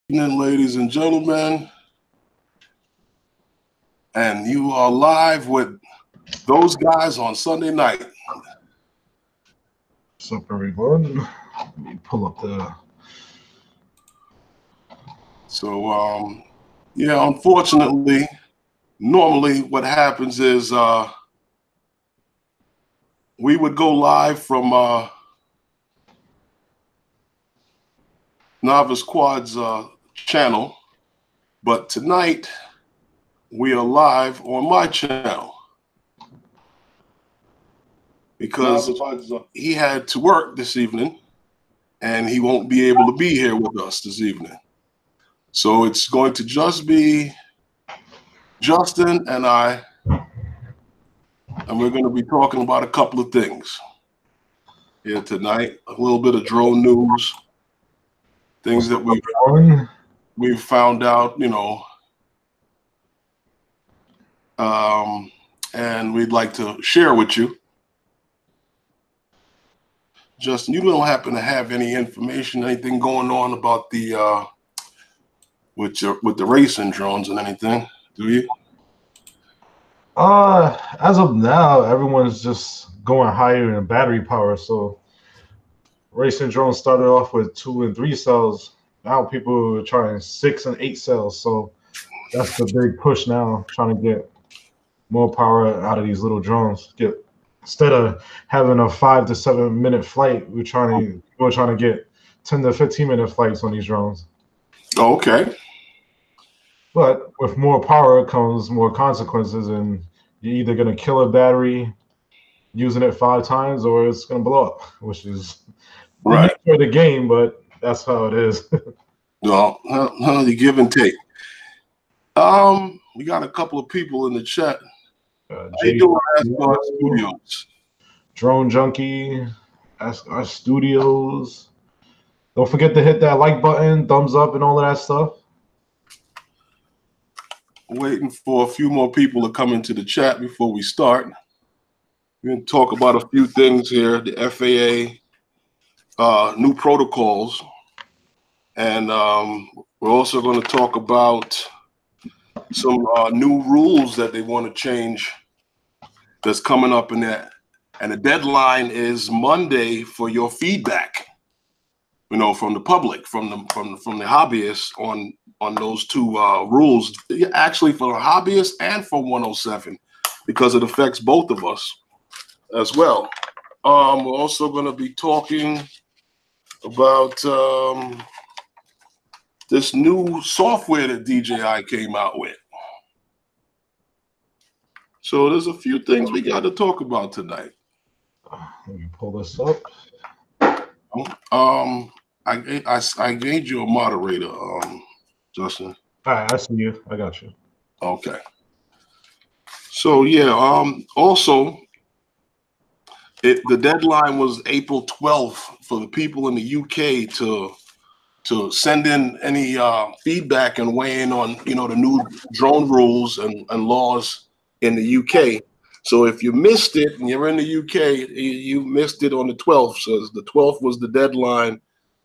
Evening, ladies and gentlemen, and you are live with those guys on Sunday night. What's up, everyone? Let me pull up the. So, yeah, unfortunately, normally what happens is we would go live from Novice Quad's channel, but tonight we are live on my channel because he had to work this evening and he won't be able to be here with us this evening. So it's going to just be Justin and I, and we're going to be talking about a couple of things here tonight. A little bit of drone news, things that we've found out, and we'd like to share with you. Justin, you don't happen to have any information, anything going on about the with the racing drones and anything, do you? As of now, everyone's just going higher in battery power. So racing drones started off with 2 and 3 cells. Now people are trying 6 and 8 cells. So that's the big push now, trying to get more power out of these little drones. Instead of having a 5 to 7 minute flight, we're trying to get 10 to 15 minute flights on these drones. Okay. But with more power comes more consequences, and you're either going to kill a battery using it 5 times or it's going to blow up, which is right for the game, but that's how it is. Well, the give and take. We got a couple of people in the chat. How you doing, Asgard Studios? Drone Junkie, Asgard Studios. Don't forget to hit that like button, thumbs up, and all of that stuff. Waiting for a few more people to come into the chat before we start. We're going to talk about a few things here. The FAA, new protocols. And we're also going to talk about some new rules that they want to change that's coming up in that. And the deadline is Monday for your feedback, from the public, from the hobbyists on those two rules, actually for the hobbyists and for 107, because it affects both of us as well. We're also going to be talking about this new software that DJI came out with. So there's a few things we got to talk about tonight. Let me pull this up. I made you a moderator, Justin. All right, I see you. I got you. Okay. So yeah. Also, the deadline was April 12th for the people in the UK to send in any feedback and weigh in on the new drone rules and laws in the UK. So if you missed it and you're in the UK, you missed it on the 12th. So the 12th was the deadline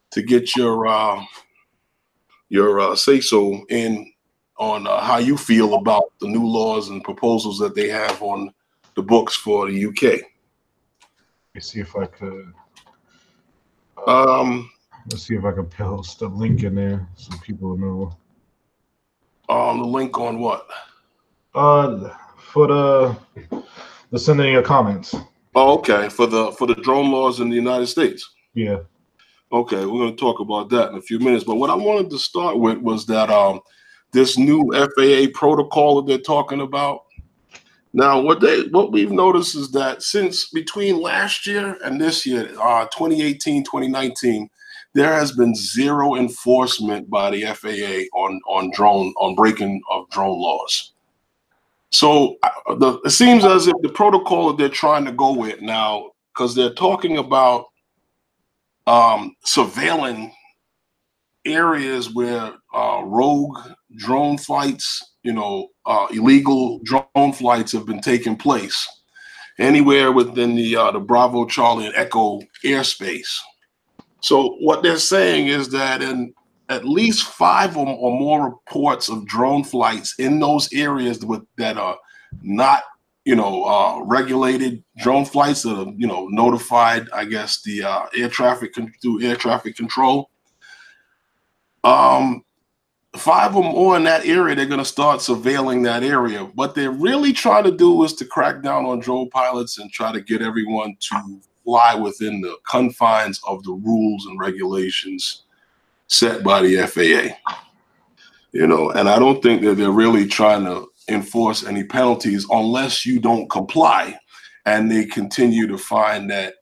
to get your say-so in on how you feel about the new laws and proposals that they have on the books for the UK. Let me see if I could. Let's see if I can post a link in there so people know. The link on what? For the sending your comments. Oh, okay. For the drone laws in the United States. Yeah. Okay, we're going to talk about that in a few minutes. But what I wanted to start with was that this new FAA protocol that they're talking about. Now, what we've noticed is that since between last year and this year, 2018, 2019, there has been zero enforcement by the FAA on breaking of drone laws. So it seems as if the protocol that they're trying to go with now, because they're talking about surveilling areas where rogue drone flights, illegal drone flights have been taking place, anywhere within the Bravo, Charlie, and Echo airspace. So what they're saying is that in at least 5 or more reports of drone flights in those areas that are not, regulated drone flights that are, notified, I guess, the through air traffic control. 5 or more in that area, they're going to start surveilling that area. What they're really trying to do is to crack down on drone pilots and try to get everyone to fly within the confines of the rules and regulations set by the FAA. And I don't think that they're really trying to enforce any penalties unless you don't comply, and they continue to find that,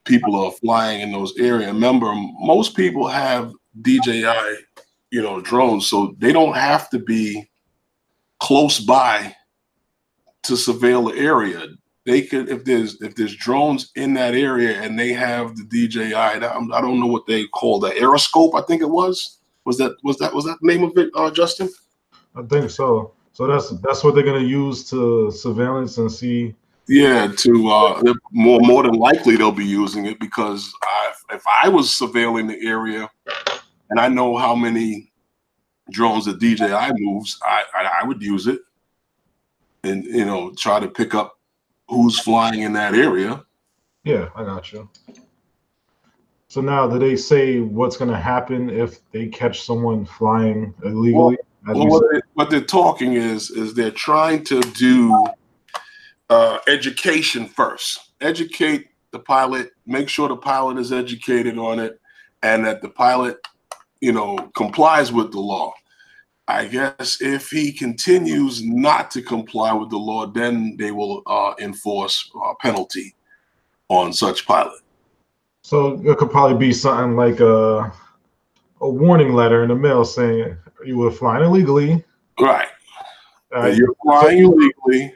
people are flying in those areas. Remember, most people have DJI, drones, so they don't have to be close by to surveil the area. They could, if there's drones in that area and they have the DJI, I don't know what they call the aeroscope. I think it was. Was that the name of it, Justin? I think so. So that's what they're gonna use to surveillance and see. Yeah, to more than likely they'll be using it, because if I was surveilling the area and I know how many drones that DJI moves, I would use it and try to pick up who's flying in that area. Yeah, I got you. So now, do they say what's going to happen if they catch someone flying illegally? What they're talking is they're trying to do education first. Educate the pilot, make sure the pilot is educated on it, and that the pilot, complies with the law. I guess if he continues not to comply with the law, then they will enforce a penalty on such pilot. So it could probably be something like a warning letter in the mail saying you were flying illegally. Right. You're flying illegally,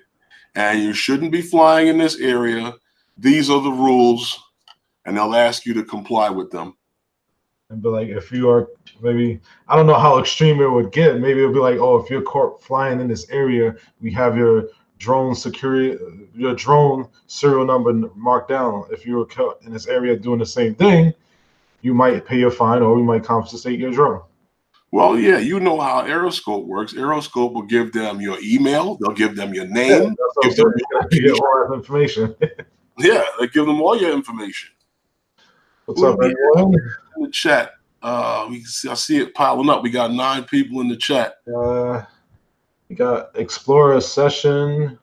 and you shouldn't be flying in this area. These are the rules, and they'll ask you to comply with them. And be like, if you are, maybe, I don't know how extreme it would get. Maybe it'll be like, oh, if you're caught flying in this area, we have your drone serial number marked down. If you were caught in this area doing the same thing, you might pay your fine, or we might confiscate your drone. Well, yeah, you know how Aeroscope works. Aeroscope will give them your email. They'll give them your name. Yeah, give them all that information. Yeah, they give them all your information. What's up, everyone? In the chat, I see it piling up. We got 9 people in the chat. We got Explorer Session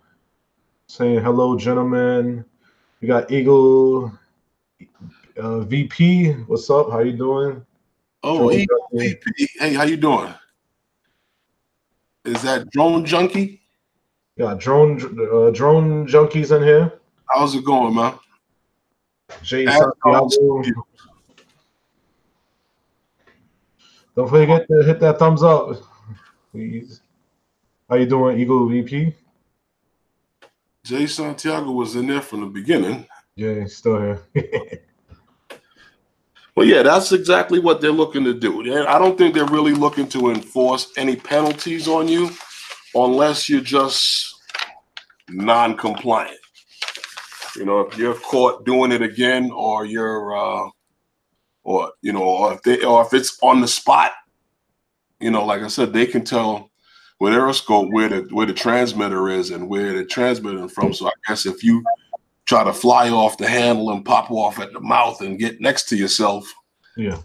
saying hello, gentlemen. We got Eagle VP. What's up? How you doing? Oh, Eagle VP. Hey, how you doing? Is that Drone Junkie? Yeah, drone junkies in here. How's it going, man? Jay Santiago. Don't forget to hit that thumbs up, please. How you doing, Eagle VP? Jay Santiago was in there from the beginning. Yeah, he's still here. Well, yeah, that's exactly what they're looking to do. I don't think they're really looking to enforce any penalties on you unless you're just non-compliant. If you're caught doing it again, or you're, or if it's on the spot, like I said, they can tell with Aeroscope where the transmitter is and where the transmitting from. So I guess if you try to fly off the handle and pop off at the mouth and get next to yourself, yeah,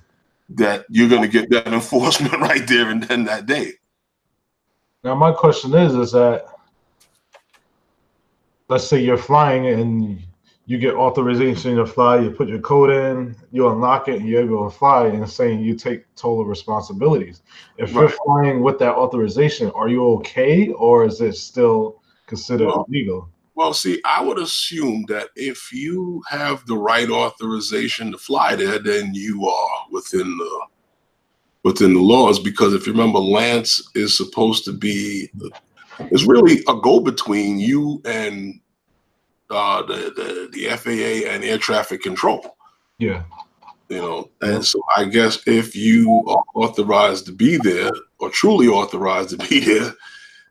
that you're going to get that enforcement right there and then that day. Now, my question is that, let's say you're flying and you get authorization to fly, you put your code in, you unlock it, and you're able to fly, and saying you take total responsibilities. If you're flying with that authorization, are you okay, or is it still considered illegal? Well, see, I would assume that if you have the right authorization to fly there, then you are within the laws. Because if you remember, Lance is supposed to be, it's really a go-between you and the FAA and air traffic control. Yeah. And so I guess if you are authorized to be there, or truly authorized to be there,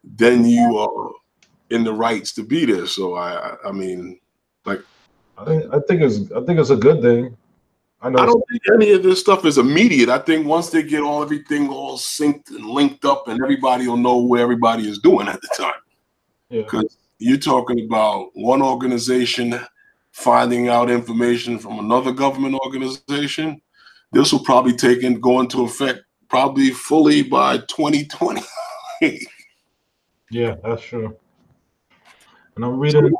then you are in the rights to be there. So I mean, like, I think it's a good thing. I know. I don't think any of this stuff is immediate. I think once they get everything all synced and linked up, and everybody will know where everybody is doing at the time. Yeah. Because you're talking about one organization finding out information from another government organization. This will probably go into effect probably fully by 2020. Yeah, that's true. And I'm reading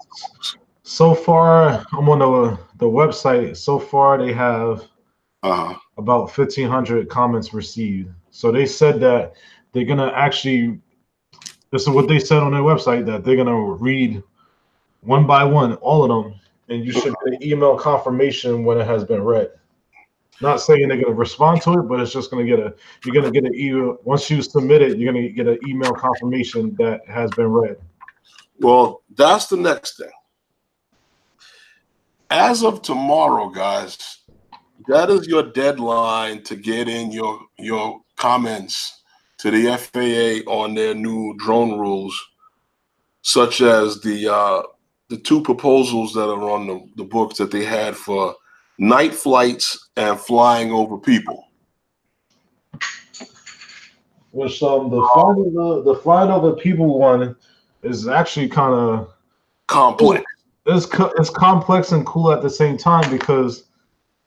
so far. I'm on the website. So far, they have about 1,500 comments received. So they said that they're gonna actually. This is what they said on their website, that they're gonna read one by one all of them, and you should get an email confirmation when it has been read. Not saying they're gonna respond to it, but it's just you're gonna get an email once you submit it. You're gonna get an email confirmation that has been read. Well, that's the next thing. As of tomorrow, guys, that is your deadline to get in your comments to the FAA on their new drone rules, such as the two proposals that are on the books that they had for night flights and flying over people. Which the flying over people one is actually kind of complex. It's complex and cool at the same time, because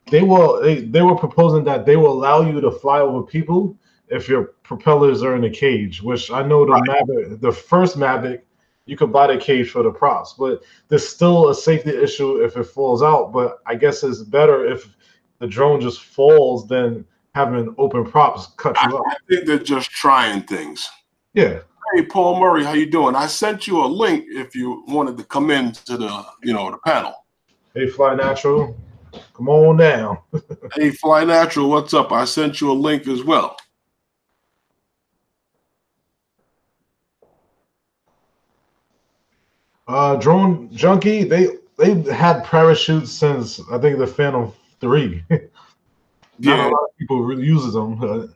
they were proposing that they will allow you to fly over people if your propellers are in a cage. Which I know the first Mavic, you could buy the cage for the props, but there's still a safety issue if it falls out. But I guess it's better if the drone just falls than having open props cut you up. I think they're just trying things. Yeah. Hey, Paul Murray, how you doing? I sent you a link if you wanted to come into the panel. Hey, Fly Natural, come on down. Hey, Fly Natural, what's up? I sent you a link as well. Drone Junkie, they had parachutes since I think the Phantom 3. Not a lot of people really uses them.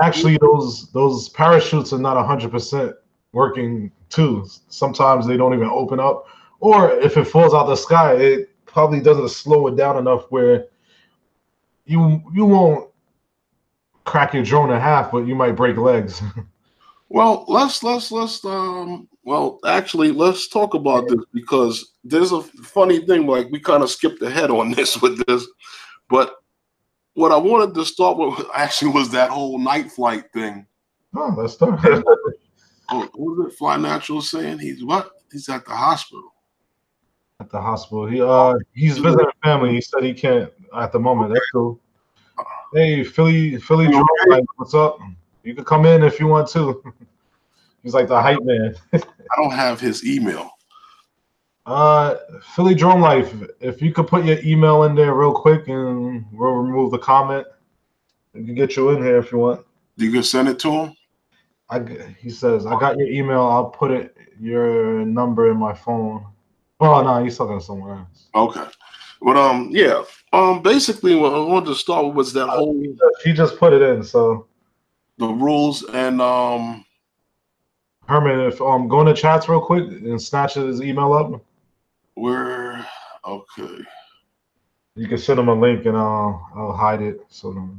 Actually, those parachutes are not 100% working too. Sometimes they don't even open up, or if it falls out the sky, it probably doesn't slow it down enough where you won't crack your drone in half, but you might break legs. Well, let's talk about this, because there's a funny thing. Like, we kind of skipped ahead on this with this, but what I wanted to start with actually was that whole night flight thing. Oh, that's tough. What was it Fly Natural saying? He's at the hospital. At the hospital. He's visiting family. He said he can't at the moment. That's cool. Hey, Philly Drone, like, what's up? You can come in if you want to. He's like the hype man. I don't have his email. Philly Drone Life, if you could put your email in there real quick and we'll remove the comment. We can get you in here if you want. You can send it to him? He says, I got your email. I'll put your number in my phone. Oh, no, he's talking to someone else. Okay. But, yeah. Basically, what I wanted to start with was that whole... He just put it in, so... The rules and... Herman, if go into chats real quick and snatch his email up. Okay. You can send him a link and I'll hide it. So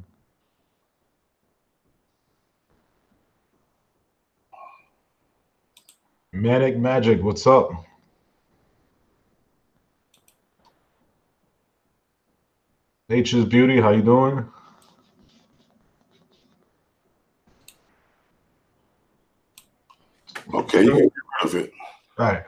Manic Magic, what's up? Nature's Beauty, how you doing? Okay, you can get rid of it. All right.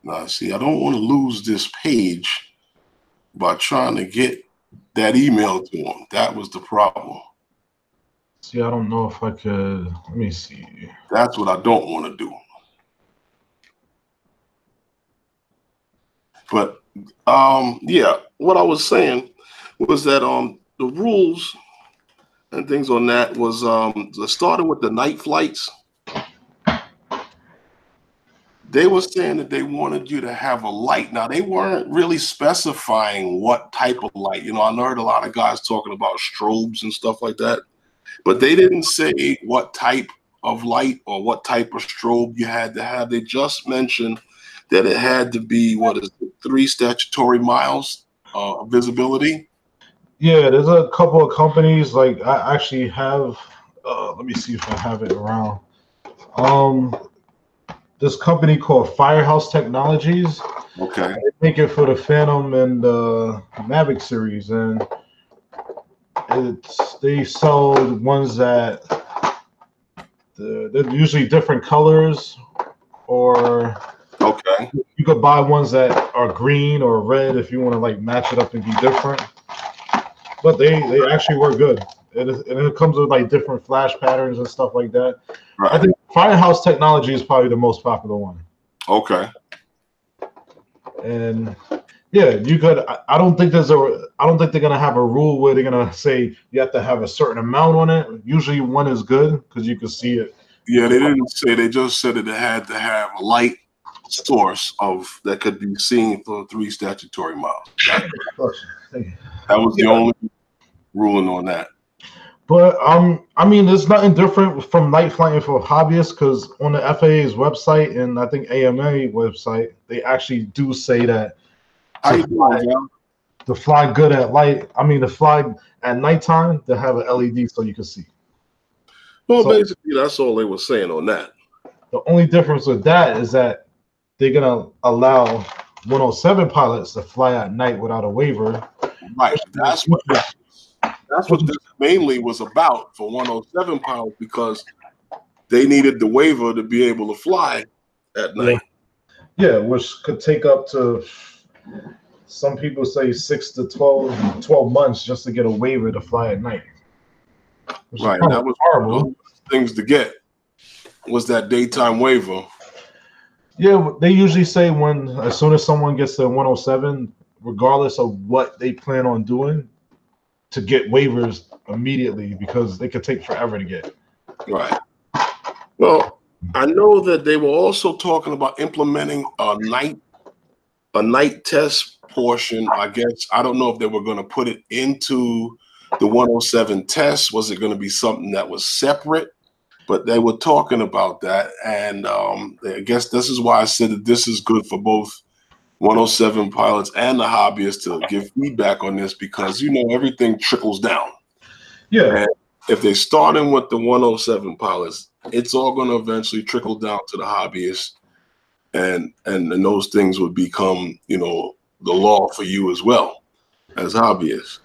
Now, see, I don't want to lose this page by trying to get that email to him. That was the problem. See, I don't know if I could. Let me see. That's what I don't want to do. But yeah, what I was saying was that the rules and things on that was starting with the night flights. They were saying that they wanted you to have a light. Now, they weren't really specifying what type of light. I heard a lot of guys talking about strobes and stuff like that, but they didn't say what type of light or what type of strobe you had to have. They just mentioned that it had to be, 3 statutory miles of visibility. Yeah, there's a couple of companies, like I actually have, let me see if I have it around. This company called Firehouse Technologies. Okay. They make it for the Phantom and the Mavic series, and they sell ones that they're usually different colors, or Okay. you could buy ones that are green or red if you want to like match it up and be different. But they actually work good. And it comes with like different flash patterns and stuff like that. Right. I think Firehouse Technology is probably the most popular one. Okay. And yeah, you could. I don't think they're gonna have a rule where they're gonna say you have to have a certain amount on it. Usually one is good because you can see it. Yeah, they didn't say. They just said that it had to have a light source that could be seen for 3 statutory miles. That was the only ruling on that. But I mean, there's nothing different from night flying for hobbyists, because on the FAA's website and I think AMA website, they actually do say that to fly good at light. I mean, to fly at nighttime, to have an LED so you can see. Well, so basically, that's all they were saying on that. The only difference with that is that they're gonna allow 107 pilots to fly at night without a waiver. Right. That's what this mainly was about for 107 pilots, because they needed the waiver to be able to fly at night. Yeah, which could take up to, some people say 6 to 12 months just to get a waiver to fly at night. Right, and that was horrible. Things to get was that daytime waiver. Yeah, they usually say as soon as someone gets to 107, regardless of what they plan on doing, to get waivers immediately, because they could take forever to get. Right. Well, I know that they were also talking about implementing a night test portion. I guess I don't know if they were going to put it into the 107 test. Was it going to be something that was separate? But they were talking about that, and I guess this is why I said that this is good for both 107 pilots and the hobbyists to give feedback on this, because everything trickles down. Yeah. And if they're starting with the 107 pilots, it's all going to eventually trickle down to the hobbyists, and those things would become, the law for you as well as hobbyists.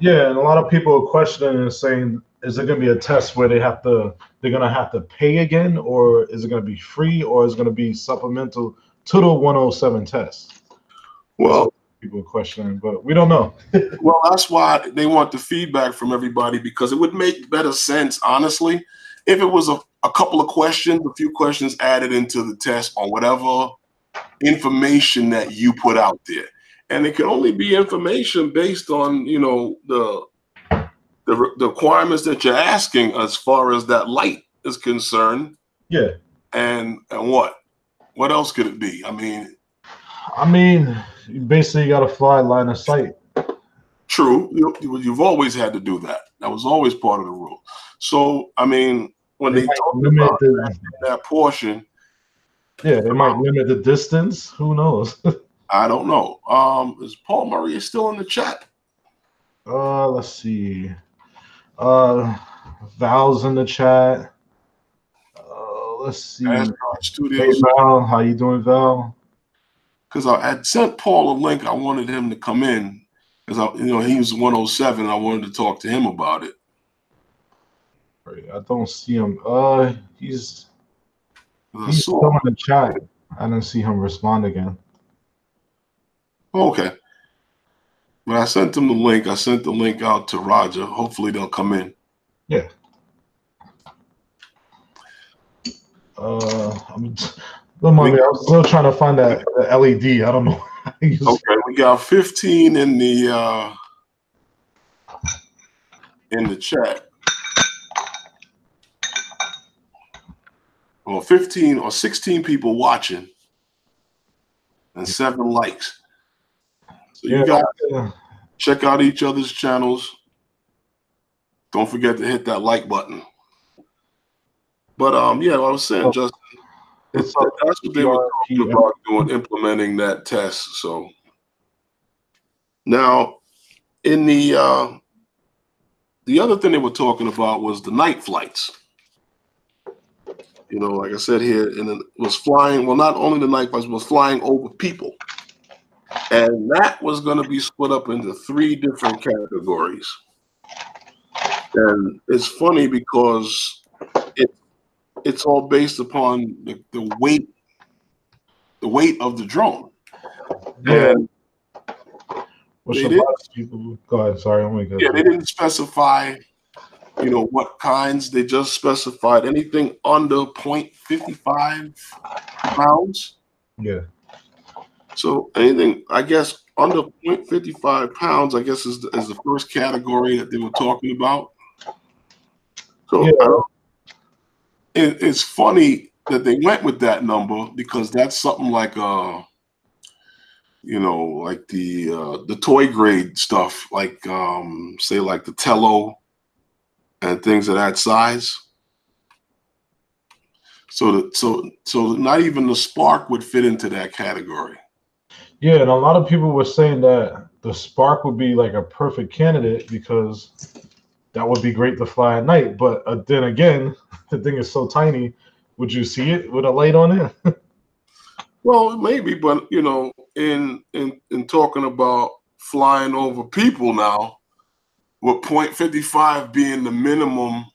Yeah, and a lot of people are questioning and saying, is it going to be a test where they're going to have to pay again, or is it going to be free, or is it going to be supplemental to the 107 test? Well, people are questioning, but we don't know. Well, that's why they want the feedback from everybody, because it would make better sense, honestly, if it was a couple of questions, a few questions added into the test on whatever information that you put out there. And it can only be information based on, the requirements that you're asking as far as that light is concerned. Yeah. And what else could it be? I mean, you basically got to fly line of sight. True. You've always had to do that. That was always part of the rule. So, when they talk about that portion. Yeah, they might limit the distance. Who knows? I don't know. Is Paul Murray still in the chat? Let's see. Val's in the chat. Let's see. Hey, Val, how you doing, Val? Because I had sent Paul a link. I wanted him to come in, because he was 107. I wanted to talk to him about it. I don't see him. He's still in the chat. I didn't see him respond again. Okay. But I sent him the link. I sent the link out to Roger. Hopefully they'll come in. Yeah. I'm still trying to find that LED. I don't know. Okay, we got 15 in the chat. Well, 15 or 16 people watching and 7 likes. So you guys check out each other's channels. Don't forget to hit that like button. But yeah, I was saying, just that's what they were talking about doing, implementing that test. So now, in the other thing they were talking about was the night flights. Like I said here, and it was flying. Well, not only the night flights, was flying over people, and that was going to be split up into 3 different categories. And it's funny because it's all based upon the weight of the drone. Yeah. And which a lot of people. Go ahead. Sorry, I'm gonna. Yeah, they didn't specify, what kinds. They just specified anything under 0.55 pounds. Yeah. So anything, I guess, under 0.55 pounds, I guess, is the first category that they were talking about. So yeah. It's funny that they went with that number, because that's something like like the toy grade stuff, like say like the Tello and things of that size. So not even the Spark would fit into that category. Yeah, and a lot of people were saying that the Spark would be like a perfect candidate because that would be great to fly at night. But then again, the thing is so tiny. Would you see it with a light on it? Well, maybe, but in talking about flying over people now, with 0.55 being the minimum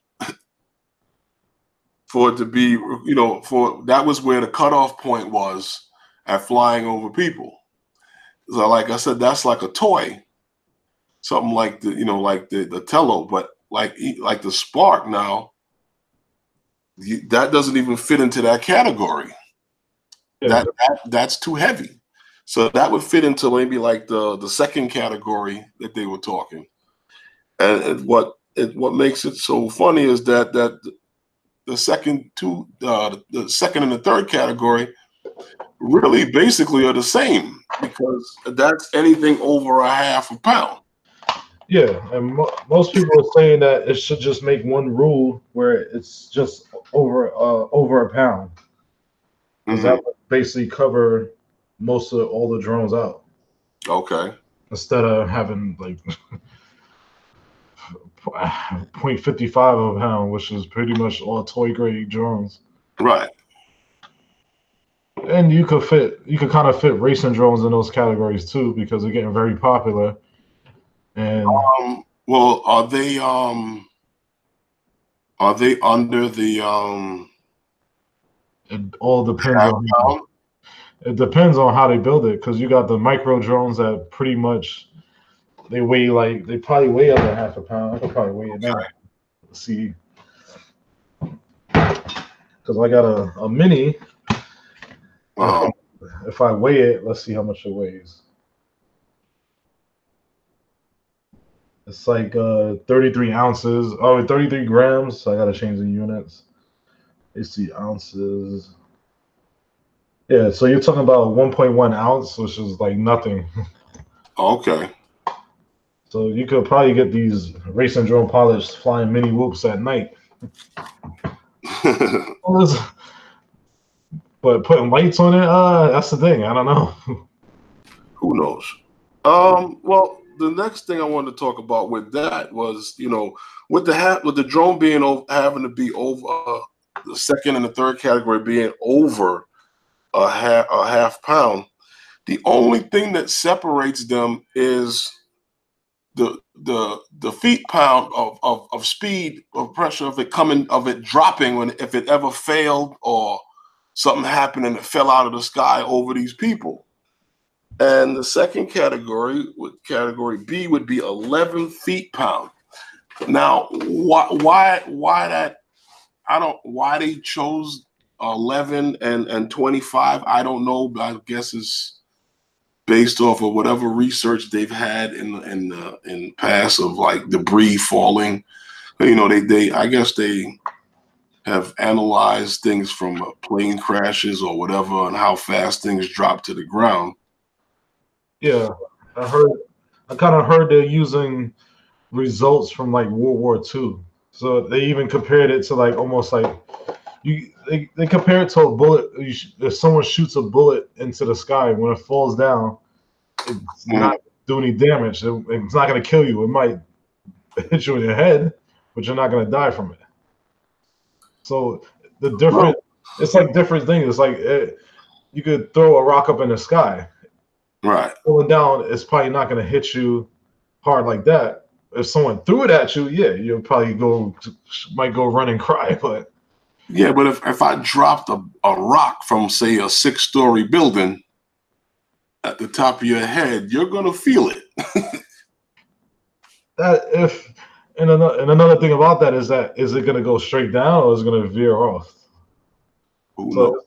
for it to be, for that was where the cutoff point was at flying over people. So, like I said, that's like a toy, something like the Tello, but like the Spark now, that doesn't even fit into that category. Yeah. That's too heavy. So that would fit into maybe like the second category that they were talking. And what makes it so funny is that the second the second and the third category really basically are the same, because that's anything over a half a pound. Yeah, and most people are saying that it should just make one rule where it's just over a pound, because that would basically cover most of all the drones out. Okay. Instead of having like 0.55 of a pound, which is pretty much all toy grade drones. Right. And you could kind of fit racing drones in those categories too, because they're getting very popular. And well, are they under the it all depends on it depends on how they build it, because you got the micro drones that pretty much they probably weigh under half a pound. I could probably weigh it now. Let's see, because I got a mini. If I weigh it, let's see how much it weighs. It's like 33 ounces. Oh, 33 grams. So I gotta change the units. Let's see, ounces. Yeah, so you're talking about 1.1 ounce, which is like nothing. Okay. So you could probably get these racing drone pilots flying mini whoops at night. But putting lights on it, that's the thing. I don't know. Who knows? Well, the next thing I wanted to talk about with that was, with the drone being having to be over the second and the third category being over a half pound, the only thing that separates them is the feet pound of speed of pressure of it dropping if it ever failed or something happened and it fell out of the sky over these people. And the second category, category B, would be 11 feet pound. Now, why that? Why they chose 11 and 25. I don't know, but I guess it's based off of whatever research they've had in past of like debris falling. I guess they have analyzed things from plane crashes or whatever and how fast things drop to the ground. Yeah, I kind of heard they're using results from like World War II. So they even compared it to like almost like they compare it to a bullet. If someone shoots a bullet into the sky, when it falls down, it's Mhm. not do any damage. It's not going to kill you. It might hit you in your head, but you're not going to die from it. So the Well, different, it's like different things. It's like you could throw a rock up in the sky, right. falling down. It's probably not going to hit you hard like that. If someone threw it at you, yeah, you'll probably might go run and cry. But Yeah, but if I dropped a rock from, say, a 6-story building at the top of your head, you're gonna feel it. that if and another thing about that is it going to go straight down or is it going to veer off? Who So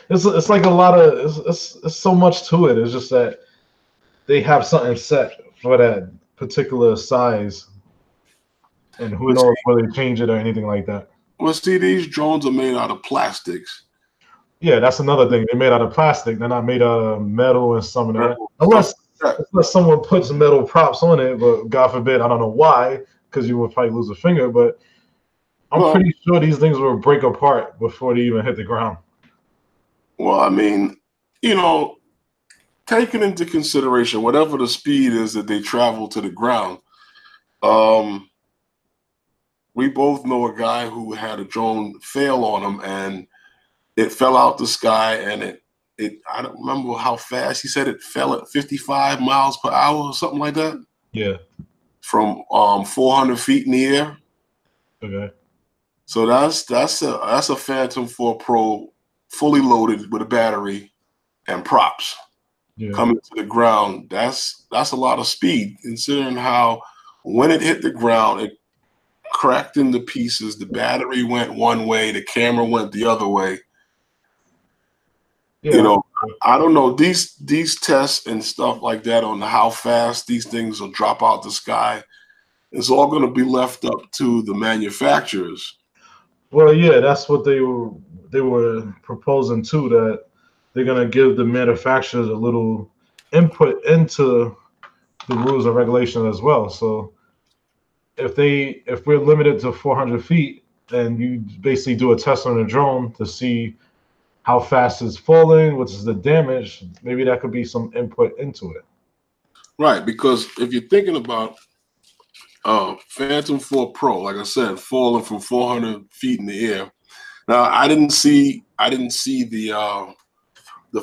knows? it's like a lot of it's so much to it. It's just that they have something set for that particular size, and who But knows see, whether they change it or anything like that. these drones are made out of plastics. Yeah, that's another thing. They're made out of plastic. They're not made out of metal and some of that. Stuff Unless like that. unless someone puts metal props on it, but God forbid, I don't know why, because you would probably lose a finger. But I'm Well, pretty sure these things will break apart before they even hit the ground. I mean, you know, taking into consideration whatever the speed is that they travel to the ground. Um, we both know a guy who had a drone fail on him, and it fell out the sky, and it I don't remember how fast he said it fell at 55 miles per hour or something like that Yeah. from 400 feet in the air. Okay. So that's a Phantom 4 Pro fully loaded with a battery and props Yeah. coming to the ground. That's a lot of speed considering how when it hit the ground it cracked into pieces. The battery went one way, the camera went the other way. You Yeah. know, I don't know these tests and stuff like that on how fast these things will drop out the sky. It's all going to be left up to the manufacturers. Well, yeah, that's what they were proposing too, that they're gonna give the manufacturers a little input into the rules and regulations as well. So if we're limited to 400 feet and you basically do a test on a drone to see how fast it's falling, which is the damage, maybe that could be some input into it. Right, because if you're thinking about Phantom 4 Pro, like I said, falling from 400 feet in the air. Now, I didn't see the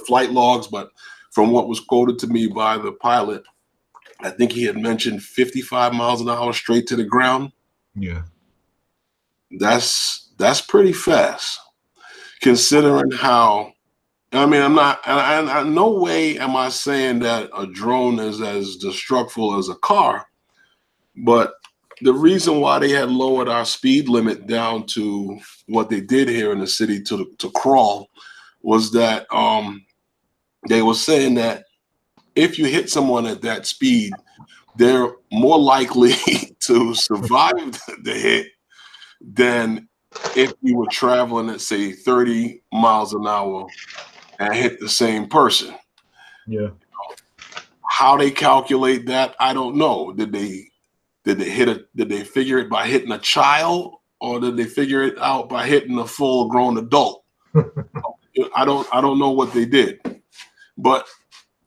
flight logs, but from what was quoted to me by the pilot, I think he had mentioned 55 miles an hour straight to the ground. Yeah. That's pretty fast, considering how. I mean, I'm not. I no way am I saying that a drone is as destructive as a car, but the reason why they had lowered our speed limit down to what they did here in the city to crawl was that they were saying that if you hit someone at that speed, they're more likely to survive the hit than if you were traveling at say 30 miles an hour and hit the same person. Yeah. How they calculate that, I don't know. Did they figure it by hitting a child, or did they figure it out by hitting a full grown adult? I don't know what they did. But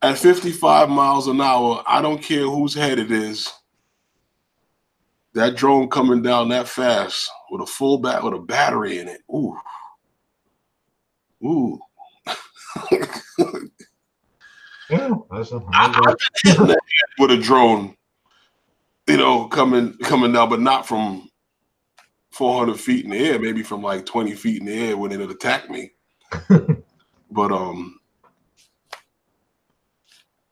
at 55 miles an hour, I don't care whose head it is. That drone coming down that fast with a battery in it. Ooh. Ooh. Yeah. I've been hitting that with a drone, coming down, but not from 400 feet in the air, maybe from like 20 feet in the air when it would attack me. But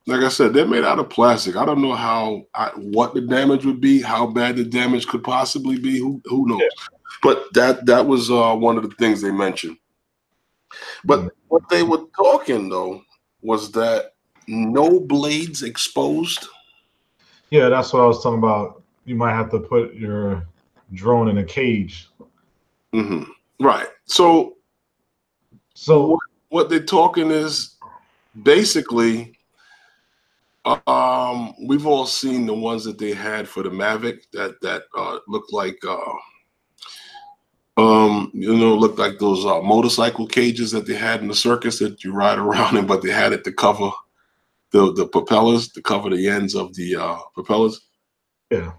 like I said, they're made out of plastic. I don't know what the damage would be, how bad the damage could possibly be. Who knows? Yeah. But that was one of the things they mentioned. But what they were talking though was that no blades exposed. Yeah, that's what I was talking about. You might have to put your drone in a cage. Mm-hmm. Right. So So what they're talking is basically, we've all seen the ones that they had for the Mavic that looked like Looked like those motorcycle cages that they had in the circus that you ride around in, but they had it to cover the propellers, to cover the ends of the propellers. Yeah.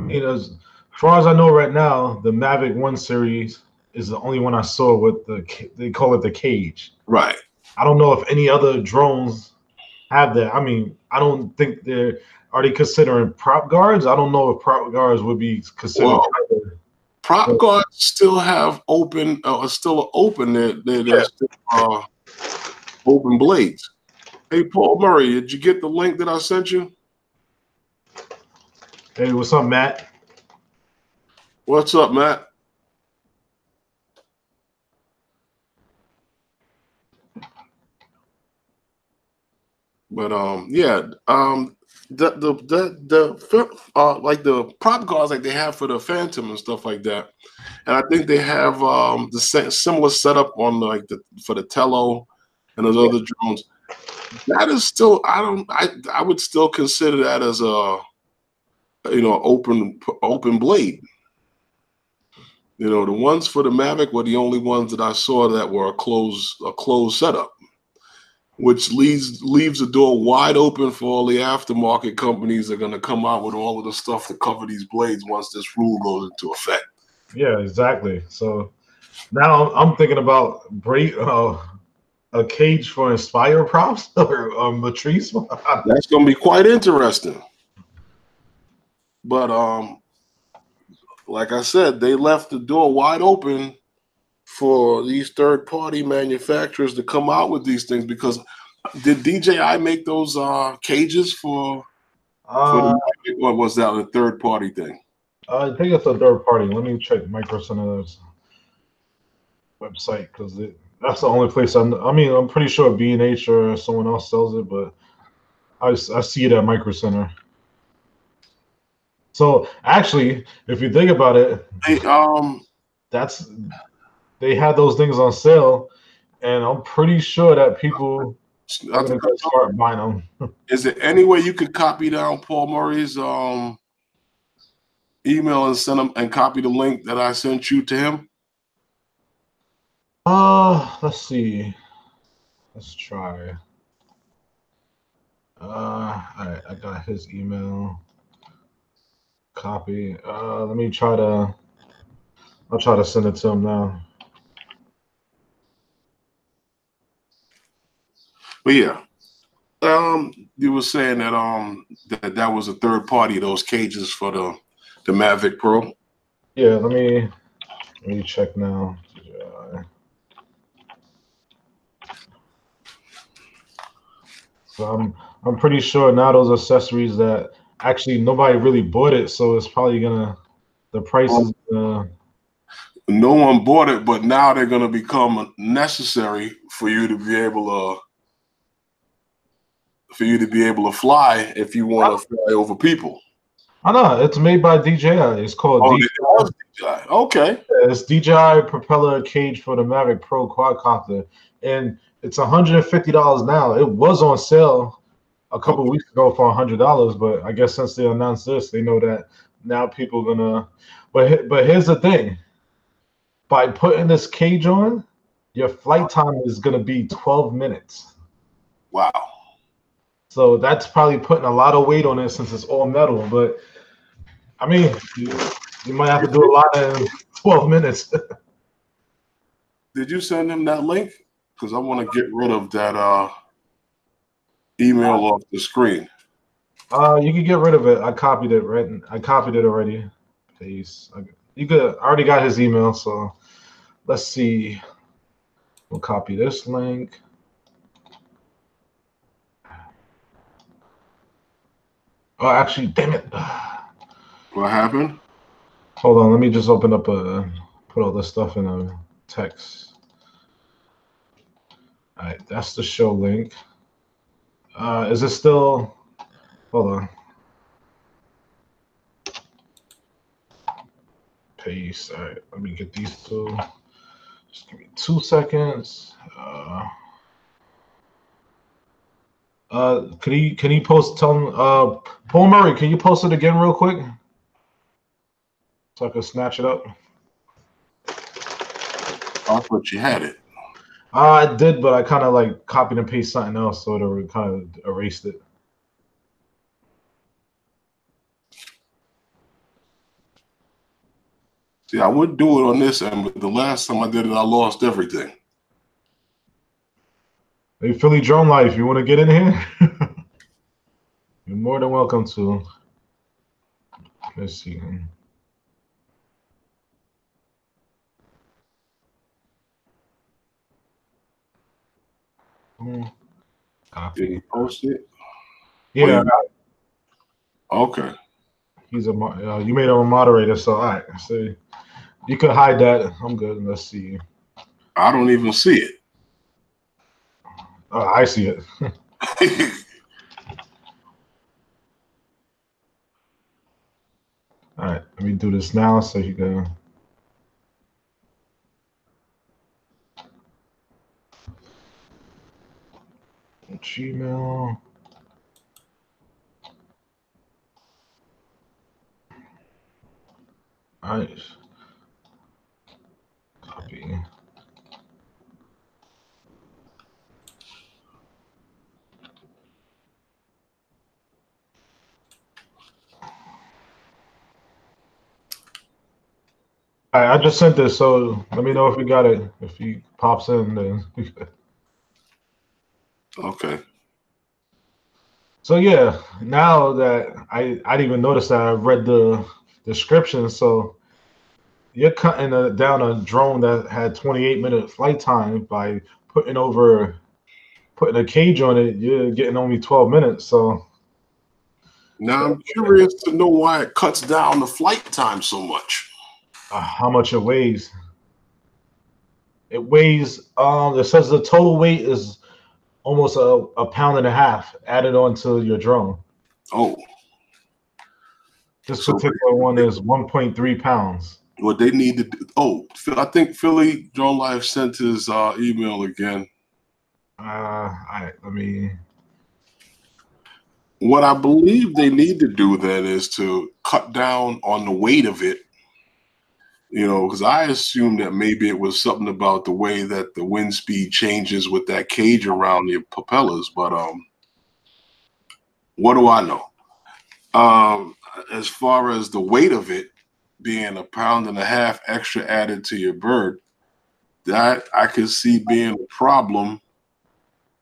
As far as I know right now, the Mavic 1 series is the only one I saw with they call it the cage. Right. I don't know if any other drones have that. I mean, I don't think are they considering prop guards? I don't know if prop guards would be considered. Well, prop guards still have open, still open. They're still open blades. Hey, Paul Murray, did you get the link that I sent you? Hey, what's up, Matt? What's up, Matt? But like the prop guards like they have for the Phantom and stuff like that, and I think they have the similar setup on for the Tello and those other drones. That is still I would still consider that as a open blade. The ones for the Mavic were the only ones that I saw that were a closed setup, which leaves the door wide open for all the aftermarket companies that are going to come out with all of the stuff to cover these blades once this rule goes into effect. Yeah, exactly. So now I'm thinking about a cage for Inspire props or Matrice. That's going to be quite interesting. But like I said, they left the door wide open for these third-party manufacturers to come out with these things, because did DJI make those cages for or was that a third-party thing? I think it's a third party. Let me check Micro Center's website, because that's the only place I mean, I'm pretty sure B&H or someone else sells it, but I see it at Micro Center. So actually, if you think about it, they had those things on sale, and I'm pretty sure that people are going to start buying them. Is there any way you could copy down Paul Murray's email and send him and copy the link that I sent you to him? Let's see. Let's try. All right, I got his email. Copy. Let me try to. I'll try to send it to him now. But yeah, you were saying that that was a third party, those cages for the Mavic Pro. Yeah, let me check now. So I'm pretty sure now those accessories that actually nobody really bought it, so it's probably the price is. No one bought it, but now they're gonna become necessary for you to be able to fly if you want to fly over people. I know it's made by DJI. It's called DJI. Okay. It's DJI propeller cage for the Mavic Pro quadcopter, and it's $150 now. It was on sale a couple weeks ago for $100, but I guess since they announced this, they know that now people are gonna. But here's the thing: by putting this cage on, your flight time is gonna be 12 minutes. Wow. So that's probably putting a lot of weight on it since it's all metal. But I mean, you might have to do a lot in 12 minutes. Did you send him that link? Because I want to get rid of that email off the screen. You can get rid of it. I copied it, right? I copied it already. Paste. I already got his email, so let's see. We'll copy this link. Oh, actually, damn it. What happened? Hold on, let me just open up put all this stuff in a text. All right, that's the show link. Is it still? Hold on. Paste. All right, let me get these two. Just give me 2 seconds. Can he post? Tell him. Paul Murray, can you post it again real quick, so I can snatch it up? I thought you had it. I did, but I kind of like copied and pasted something else, so it kind of erased it. See, I would do it on this end, but the last time I did it, I lost everything. Hey, Philly Drone Life, you want to get in here? You're more than welcome to. Let's see. Copy. Did he post it? Yeah. Okay. He's a you made him a moderator, so all right. So you could hide that. I'm good. Let's see. I don't even see it. Oh, I see it. All right, let me do this now so you can. Gmail. All right. Copy. All right, I just sent this, so let me know if you got it. If he pops in, then. Okay. So yeah, now that I didn't even notice that I read the description. So you're cutting down a drone that had 28-minute flight time by putting a cage on it. You're getting only 12 minutes. So Now I'm curious to know why it cuts down the flight time so much. how much it weighs? It weighs. It says the total weight is almost a pound and a half added onto your drone. Oh. This particular one is 1.3 pounds. What they need to do. Oh, I think Philly Drone Life sent his email again. All right, let me. What I believe they need to do then is to cut down on the weight of it. You know, because I assumed that maybe it was something about the way that the wind speed changes with that cage around the propellers. But what do I know? As far as the weight of it being a pound and a half extra added to your bird, that I could see being a problem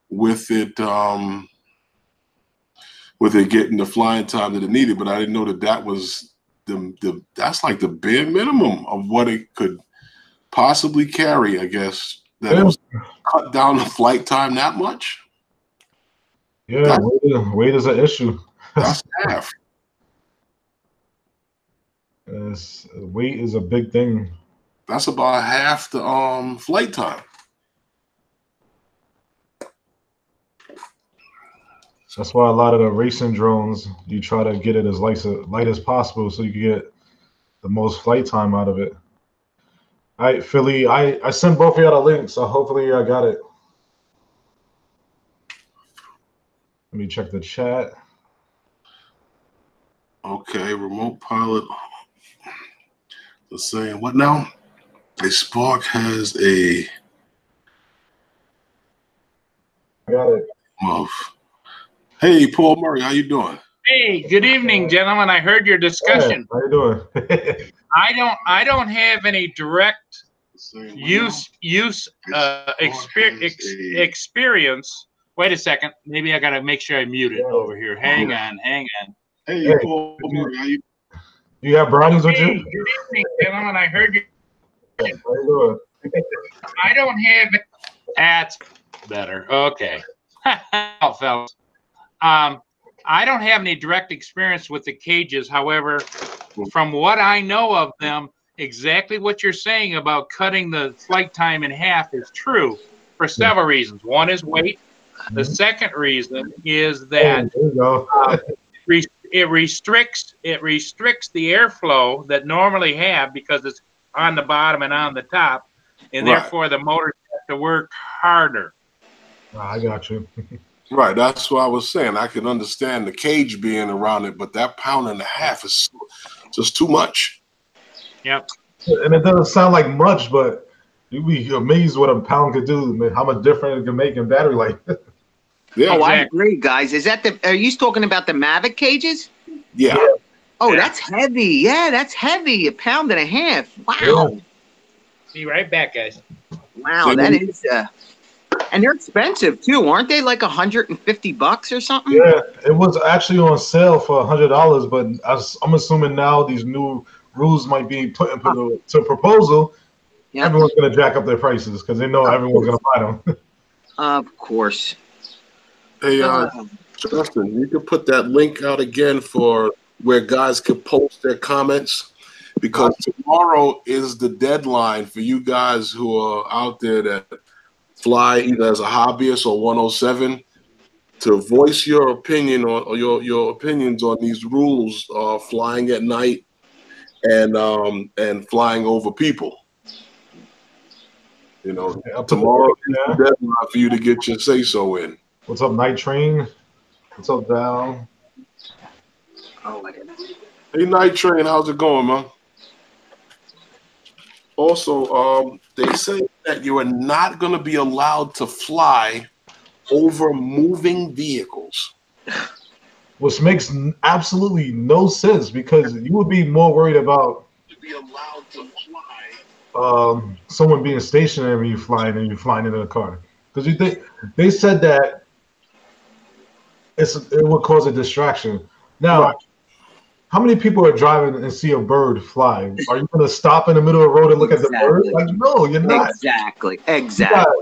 with it getting the flying time that it needed. But I didn't know that was that's like the bare minimum of what it could possibly carry, I guess, that Yeah. it was cut down the flight time that much. Yeah, weight is an issue. That's half. Weight is a big thing. That's about half the flight time. That's why a lot of the racing drones, you try to get it as light as possible so you can get the most flight time out of it. All right, Philly, I sent both of you the link, so hopefully I got it. Let me check the chat. Okay, remote pilot. Let's say what now? A Spark has a. I got it. Hey, Paul Murray, how you doing? Hey, good evening, gentlemen. I heard your discussion. How you doing? I don't have any direct experience. Wait a second. Maybe I gotta make sure I mute it over here. Hang on. Hey, Paul Murray, how you? You got brownies with you? Hey, good evening, gentlemen. I heard you. How you doing? I don't have. That's better. Okay. Oh, fellas. I don't have any direct experience with the cages. However, from what I know of them, exactly what you're saying about cutting the flight time in half is true for several reasons. One is weight. The second reason is that it restricts the airflow that normally have because it's on the bottom and on the top, and therefore the motors have to work harder. I got you. Right, that's what I was saying. I can understand the cage being around it, but that pound and a half is just too much. Yep. And it doesn't sound like much, but You'd be amazed what a pound could do, man, how much difference it can make in battery life. Yeah. Oh, I Exactly. agree, guys. Is that the? Are you talking about the Mavic cages? Yeah. Oh, Yeah. that's heavy. Yeah, that's heavy. 1.5 pounds. Wow. See you right back, guys. Wow, that is. And they're expensive too, aren't they? Like $150 or something. Yeah, it was actually on sale for $100, but I'm assuming now these new rules might be put into to proposal. Yeah. Everyone's gonna jack up their prices because they know everyone's gonna buy them. Of course. Hey, Justin, you can put that link out again for where guys can post their comments, because tomorrow is the deadline for you guys who are out there that fly either as a hobbyist or 107 to voice your opinion on or your opinions on these rules flying at night and flying over people. You know, tomorrow is the deadline for you to get your say-so in. What's up, Night Train? What's up, Val? Hey, Night Train, how's it going, man? Also, they say that you are not going to be allowed to fly over moving vehicles. Which makes absolutely no sense because you would be more worried about someone being stationary when you're flying and you're flying in a car. Because they said that it would cause a distraction. Now, Right. how many people are driving and see a bird fly? Are you going to stop in the middle of the road and look at the bird? Like, no, you're not. Exactly.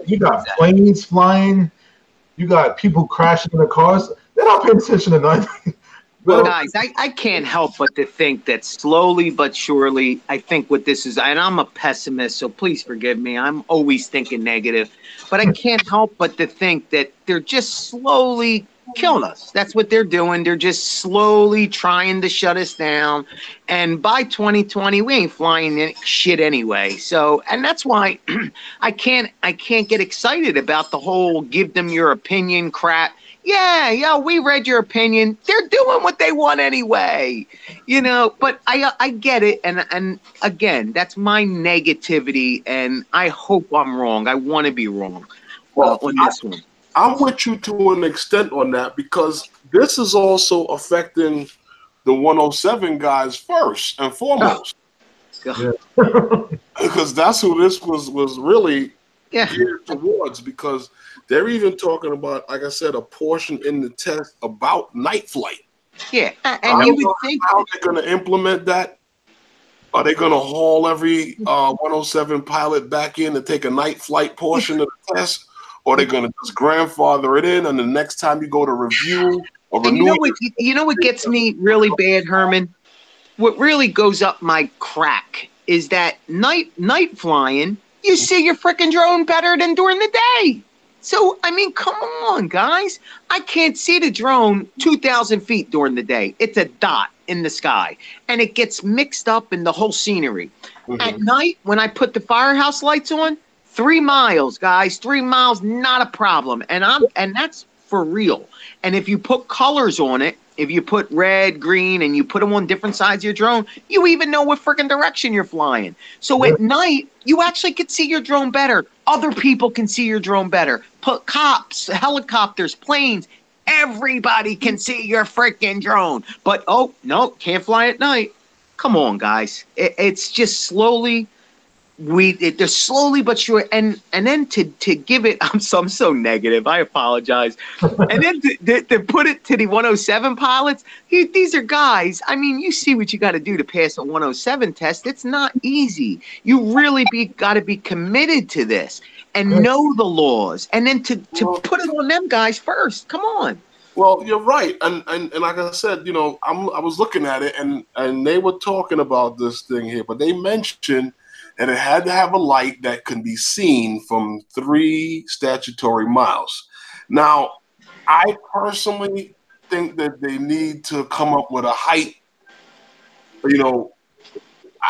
You got planes flying. You got people crashing in the cars. They're not paying attention to nothing. Well, guys, I can't help but to think that slowly but surely, I think what this is, and I'm a pessimist, so please forgive me. I'm always thinking negative, but I can't help but to think that they're just slowly killing us. That's what they're doing. They're just slowly trying to shut us down. And by 2020, we ain't flying in shit anyway. So, and that's why I can't get excited about the whole give them your opinion crap. Yeah, we read your opinion. They're doing what they want anyway, you know. But I get it, and again, that's my negativity, and I hope I'm wrong. I want to be wrong on this one. I'm with you to an extent on that because this is also affecting the 107 guys first and foremost. Yeah. Because that's who this was really geared towards, because they're even talking about, like I said, a portion in the test about night flight. Yeah, and you would think how they're going to implement that. Are they going to haul every 107 pilot back in to take a night flight portion of the test? Or are they going to just grandfather it in, and the next time you go to review or renew? You know what gets me really bad, Herman? What really goes up my crack is that night flying, you see your freaking drone better than during the day. So, I mean, come on, guys. I can't see the drone 2,000 feet during the day. It's a dot in the sky, and it gets mixed up in the whole scenery. Mm-hmm. At night, when I put the firehouse lights on, 3 miles, guys, 3 miles, not a problem. And that's for real. And if you put colors on it, if you put red, green, and you put them on different sides of your drone, you even know what freaking direction you're flying. So at night, you actually can see your drone better. Other people can see your drone better. Put cops, helicopters, planes, everybody can see your freaking drone. But, oh, no, can't fly at night. Come on, guys. It's just slowly... they're slowly but sure, and then to give it, I'm so negative. I apologize. And then to put it to the 107 pilots, these are guys. I mean, you see what you got to do to pass a 107 test. It's not easy. You really got to be committed to this and know the laws, and then to put it on them guys first. Come on. Well, you're right, and like I said, you know, I was looking at it, and they were talking about this thing here, but they mentioned. And it had to have a light that can be seen from 3 statutory miles. Now, I personally think that they need to come up with a height. You know,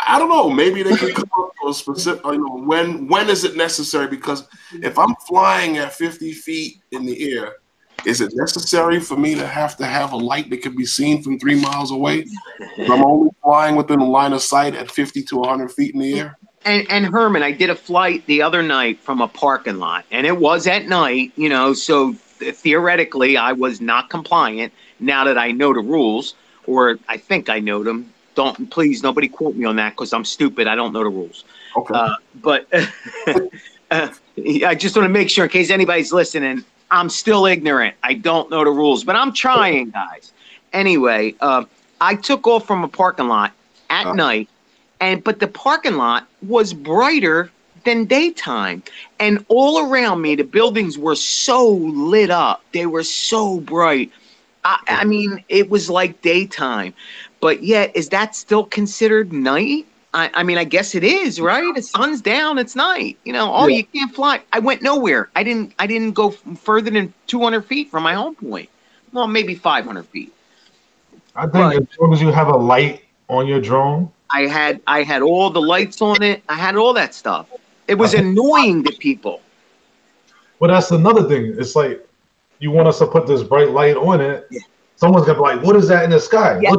I don't know. Maybe they can come up with a specific. You know, when is it necessary? Because if I'm flying at 50 feet in the air, is it necessary for me to have a light that can be seen from 3 miles away? If I'm only flying within the line of sight at 50 to 100 feet in the air. And Herman, I did a flight the other night from a parking lot, and it was at night, you know, so theoretically I was not compliant now that I know the rules, or I think I know them. Don't, please, nobody quote me on that because I'm stupid. I don't know the rules. Okay. But I just want to make sure in case anybody's listening, I'm still ignorant. I don't know the rules, but I'm trying, guys. Anyway, I took off from a parking lot at night, but the parking lot was brighter than daytime. And all around me, the buildings were so lit up. They were so bright. I mean, it was like daytime. But yet, is that still considered night? I mean, I guess it is, right? The sun's down, it's night. You know, oh, you can't fly. I went nowhere. I didn't go further than 200 feet from my home point. Well, maybe 500 feet. I think as long as you have a light on your drone. I had all the lights on it. I had all that stuff. It was annoying to people. Well, that's another thing. It's like you want us to put this bright light on it. Yeah. Someone's gonna be like, "What is that in the sky?" Yeah,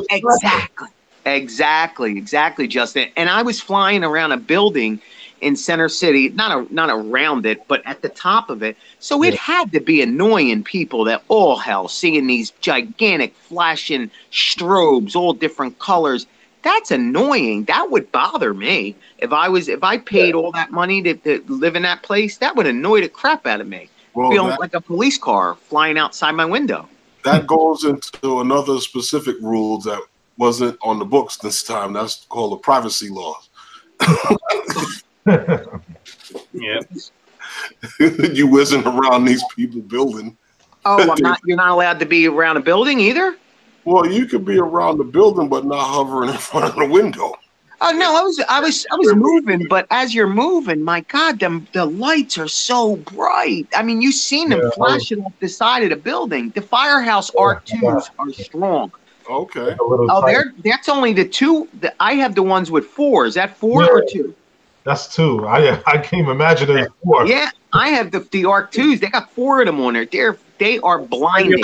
exactly, Justin. And I was flying around a building in Center City, not around it, but at the top of it. So it had to be annoying people that all hell seeing these gigantic flashing strobes, all different colors. That's annoying. That would bother me. If I paid all that money to live in that place, that would annoy the crap out of me. Well, feeling like a police car flying outside my window. That goes into another specific rule that wasn't on the books this time. That's called the privacy laws. Yeah. You wasn't around these people building. Oh, you're not allowed to be around a building either? Well, you could be around the building, but not hovering in front of the window. Oh no, I was moving, but as you're moving, my God, the lights are so bright. I mean, you've seen them flashing off the side of the building. The Firehouse Arc 2s are strong. Okay. Oh, that's only the two. I have the ones with 4. Is that 4 or 2? That's 2. I can't even imagine it's 4. Yeah, I have the Arc 2s. They got 4 of them on there. They are blinding.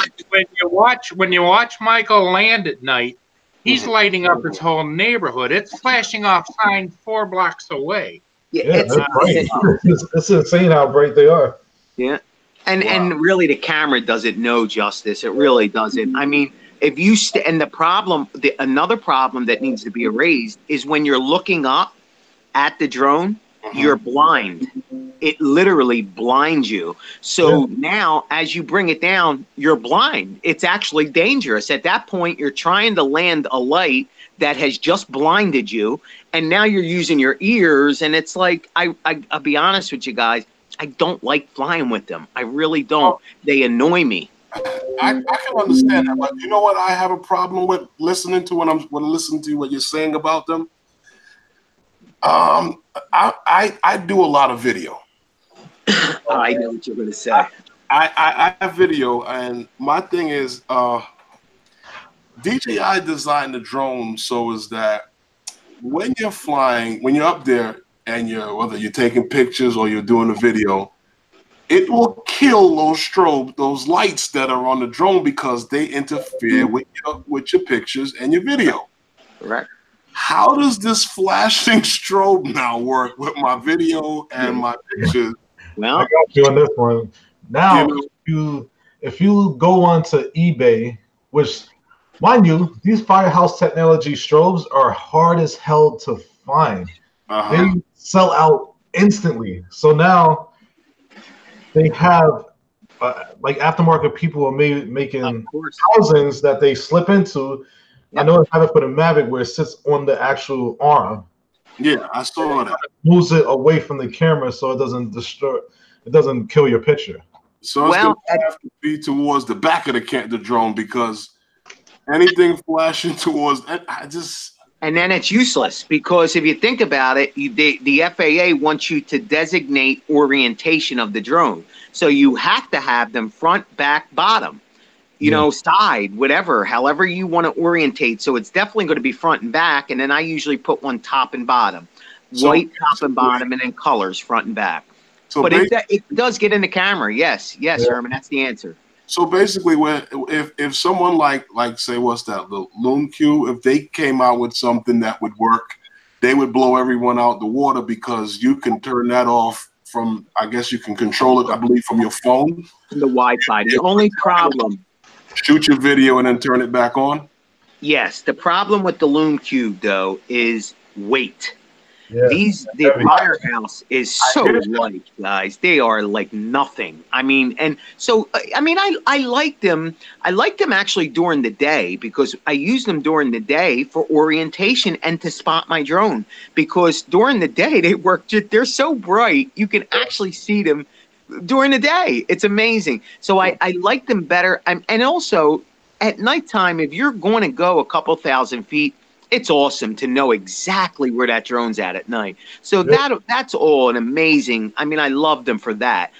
When you watch Michael land at night, he's lighting up his whole neighborhood. It's flashing off signs 4 blocks away. Yeah, it's bright. It's insane how bright they are. Yeah, and really the camera doesn't know justice. It really doesn't. I mean, if you and another problem that needs to be erased is when you're looking up at the drone, you're blind. It literally blinds you. So now as you bring it down, you're blind. It's actually dangerous. At that point, you're trying to land a light that has just blinded you. And now you're using your ears. And it's like, I'll be honest with you guys, I don't like flying with them. I really don't. They annoy me. I can understand that, but you know what I have a problem with listening to when I'm listening to what you're saying about them? I do a lot of video. I know what you're going to say. I have video, and my thing is, DJI designed the drone so is that when you're flying, when you're up there, and whether you're taking pictures or you're doing a video, it will kill those lights that are on the drone because they interfere with your pictures and your video. Correct. How does this flashing strobe now work with my video and my pictures? Well, I got you on this one. Now, if you go onto eBay, which, mind you, these Firehouse Technology strobes are hard as hell to find. They sell out instantly. So now they have like aftermarket people are making thousands that they slip into. Yep. I know I have it for the Mavic where it sits on the actual arm. Yeah, I saw that. Moves it away from the camera so it doesn't kill your picture. So it's going to have to be towards the back of the drone because anything flashing towards and then it's useless because if you think about it, the FAA wants you to designate orientation of the drone. So you have to have them front, back, bottom. You know, side, whatever, however you want to orientate. So it's definitely going to be front and back. And then I usually put one top and bottom, white top and bottom, and then colors front and back. So but it does get in the camera. Yes, Herman, that's the answer. So basically, if someone like say, what's that, the Loom Q, if they came out with something that would work, they would blow everyone out the water because you can turn that off from, I guess you can control it, I believe, from your phone. From the Wi-Fi. The only problem. Shoot your video and then turn it back on. Yes, the problem with the Loom Cube though is weight. Yeah. The Firehouse is so light, guys. They are like nothing. I mean, and so I mean, I like them. I like them actually during the day because I use them during the day for orientation and to spot my drone. Because during the day they work. They're so bright, you can actually see them during the day. It's amazing. So I like them better. And also at nighttime, if you're going to go a couple thousand feet, it's awesome to know exactly where that drone's at night. So that's all an amazing. I mean, I love them for that.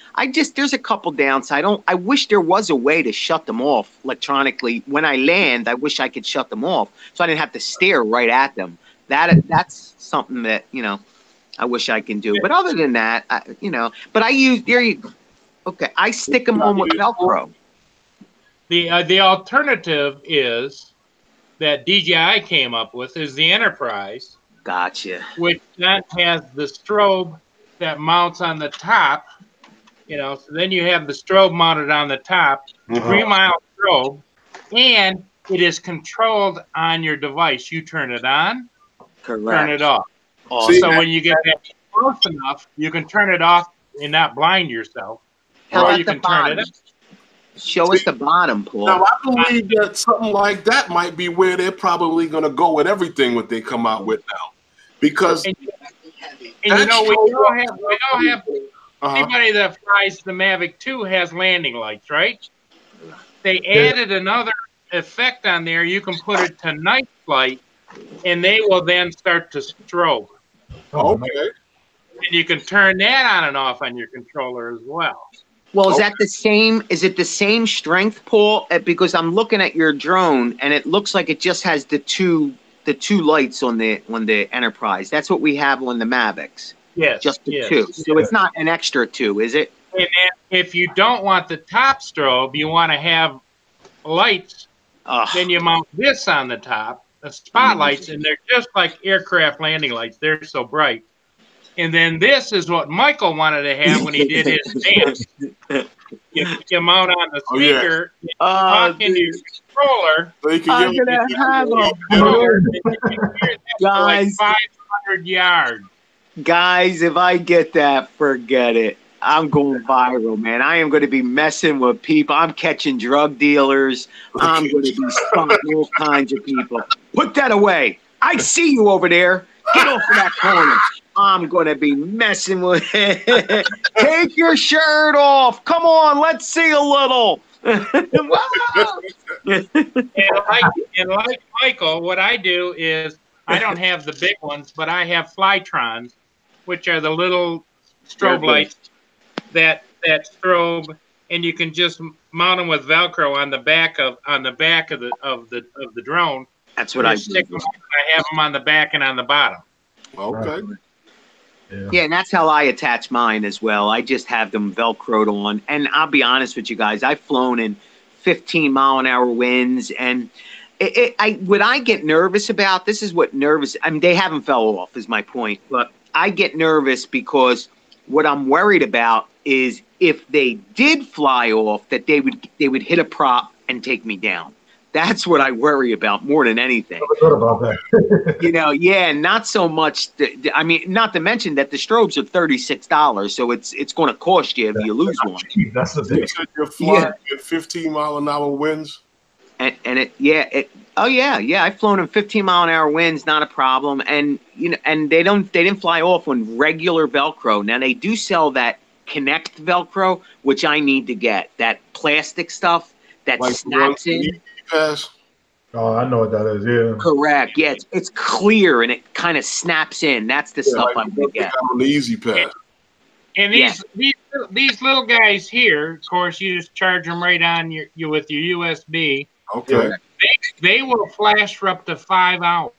There's a couple downsides. I wish there was a way to shut them off electronically. When I land, I wish I could shut them off so I didn't have to stare right at them. That's something that, you know, I wish I can do. But other than that, but I use, there you go. Okay, I stick them on with Velcro. The alternative is that DJI came up with is the Enterprise. Gotcha. Which that has the strobe that mounts on the top. You know, so then you have the strobe mounted on the top, 3-mile strobe, and it is controlled on your device. You turn it on, correct, turn it off. Awesome. So when you get that close enough, you can turn it off and not blind yourself. How about you the can turn it bottom? up. Show us the bottom, Paul. Now, I believe that something like that might be where they're probably going to go with everything what they come out with now. Because and you know, we don't have anybody that flies the Mavic 2 has landing lights, right? They added another effect on there. You can put it to night flight, and they will then start to strobe. Okay. And you can turn that on and off on your controller as well. Well, is that the same? Is it the same strength, Paul? Because I'm looking at your drone, and it looks like it just has the two lights on the Enterprise. That's what we have on the Mavics. Yes, just the two. So it's not an extra two, is it? And then if you don't want the top strobe, you want to have lights. Then you mount this on the top, the spotlights, and they're just like aircraft landing lights. They're so bright. And then this is what Michael wanted to have when he did his dance. You mount on the speaker, you talk into your controller. I'm gonna have guys, like 500 yards. Guys, if I get that, forget it. I'm going viral, man. I am going to be messing with people. I'm catching drug dealers. I'm going to be stalking all kinds of people. Put that away. I see you over there. Get off of that corner. I'm going to be messing with it. Take your shirt off. Come on, let's see a little. and like Michael, what I do is I don't have the big ones, but I have Flytrons, which are the little strobe lights that strobe, and you can just mount them with Velcro on the back of the drone. That's what I do. I have them on the back and on the bottom. Okay. Yeah, and that's how I attach mine as well. I just have them Velcroed on. And I'll be honest with you guys, I've flown in 15-mile-an-hour winds. And what I get nervous about, this is what nervous, I mean, they haven't fell off is my point. But I get nervous because what I'm worried about is if they did fly off, that they would hit a prop and take me down. That's what I worry about more than anything. I thought about that. Yeah, not so much. I mean, not to mention that the strobes are $36, so it's going to cost you if you lose one. That's the thing. You're flying at 15-mile-an-hour winds. And I've flown in 15-mile-an-hour winds, not a problem. And and they didn't fly off on regular Velcro. Now they do sell that Connect Velcro, which I need to get. That plastic stuff that like snaps in. Pass. Oh, I know what that is. Yeah. Correct. Yeah, it's clear and it kind of snaps in. That's the stuff like I'm gonna get. On the Easy Pass. And these little guys here, of course, you just charge them right on you with your USB. Okay. They will flash for up to 5 hours.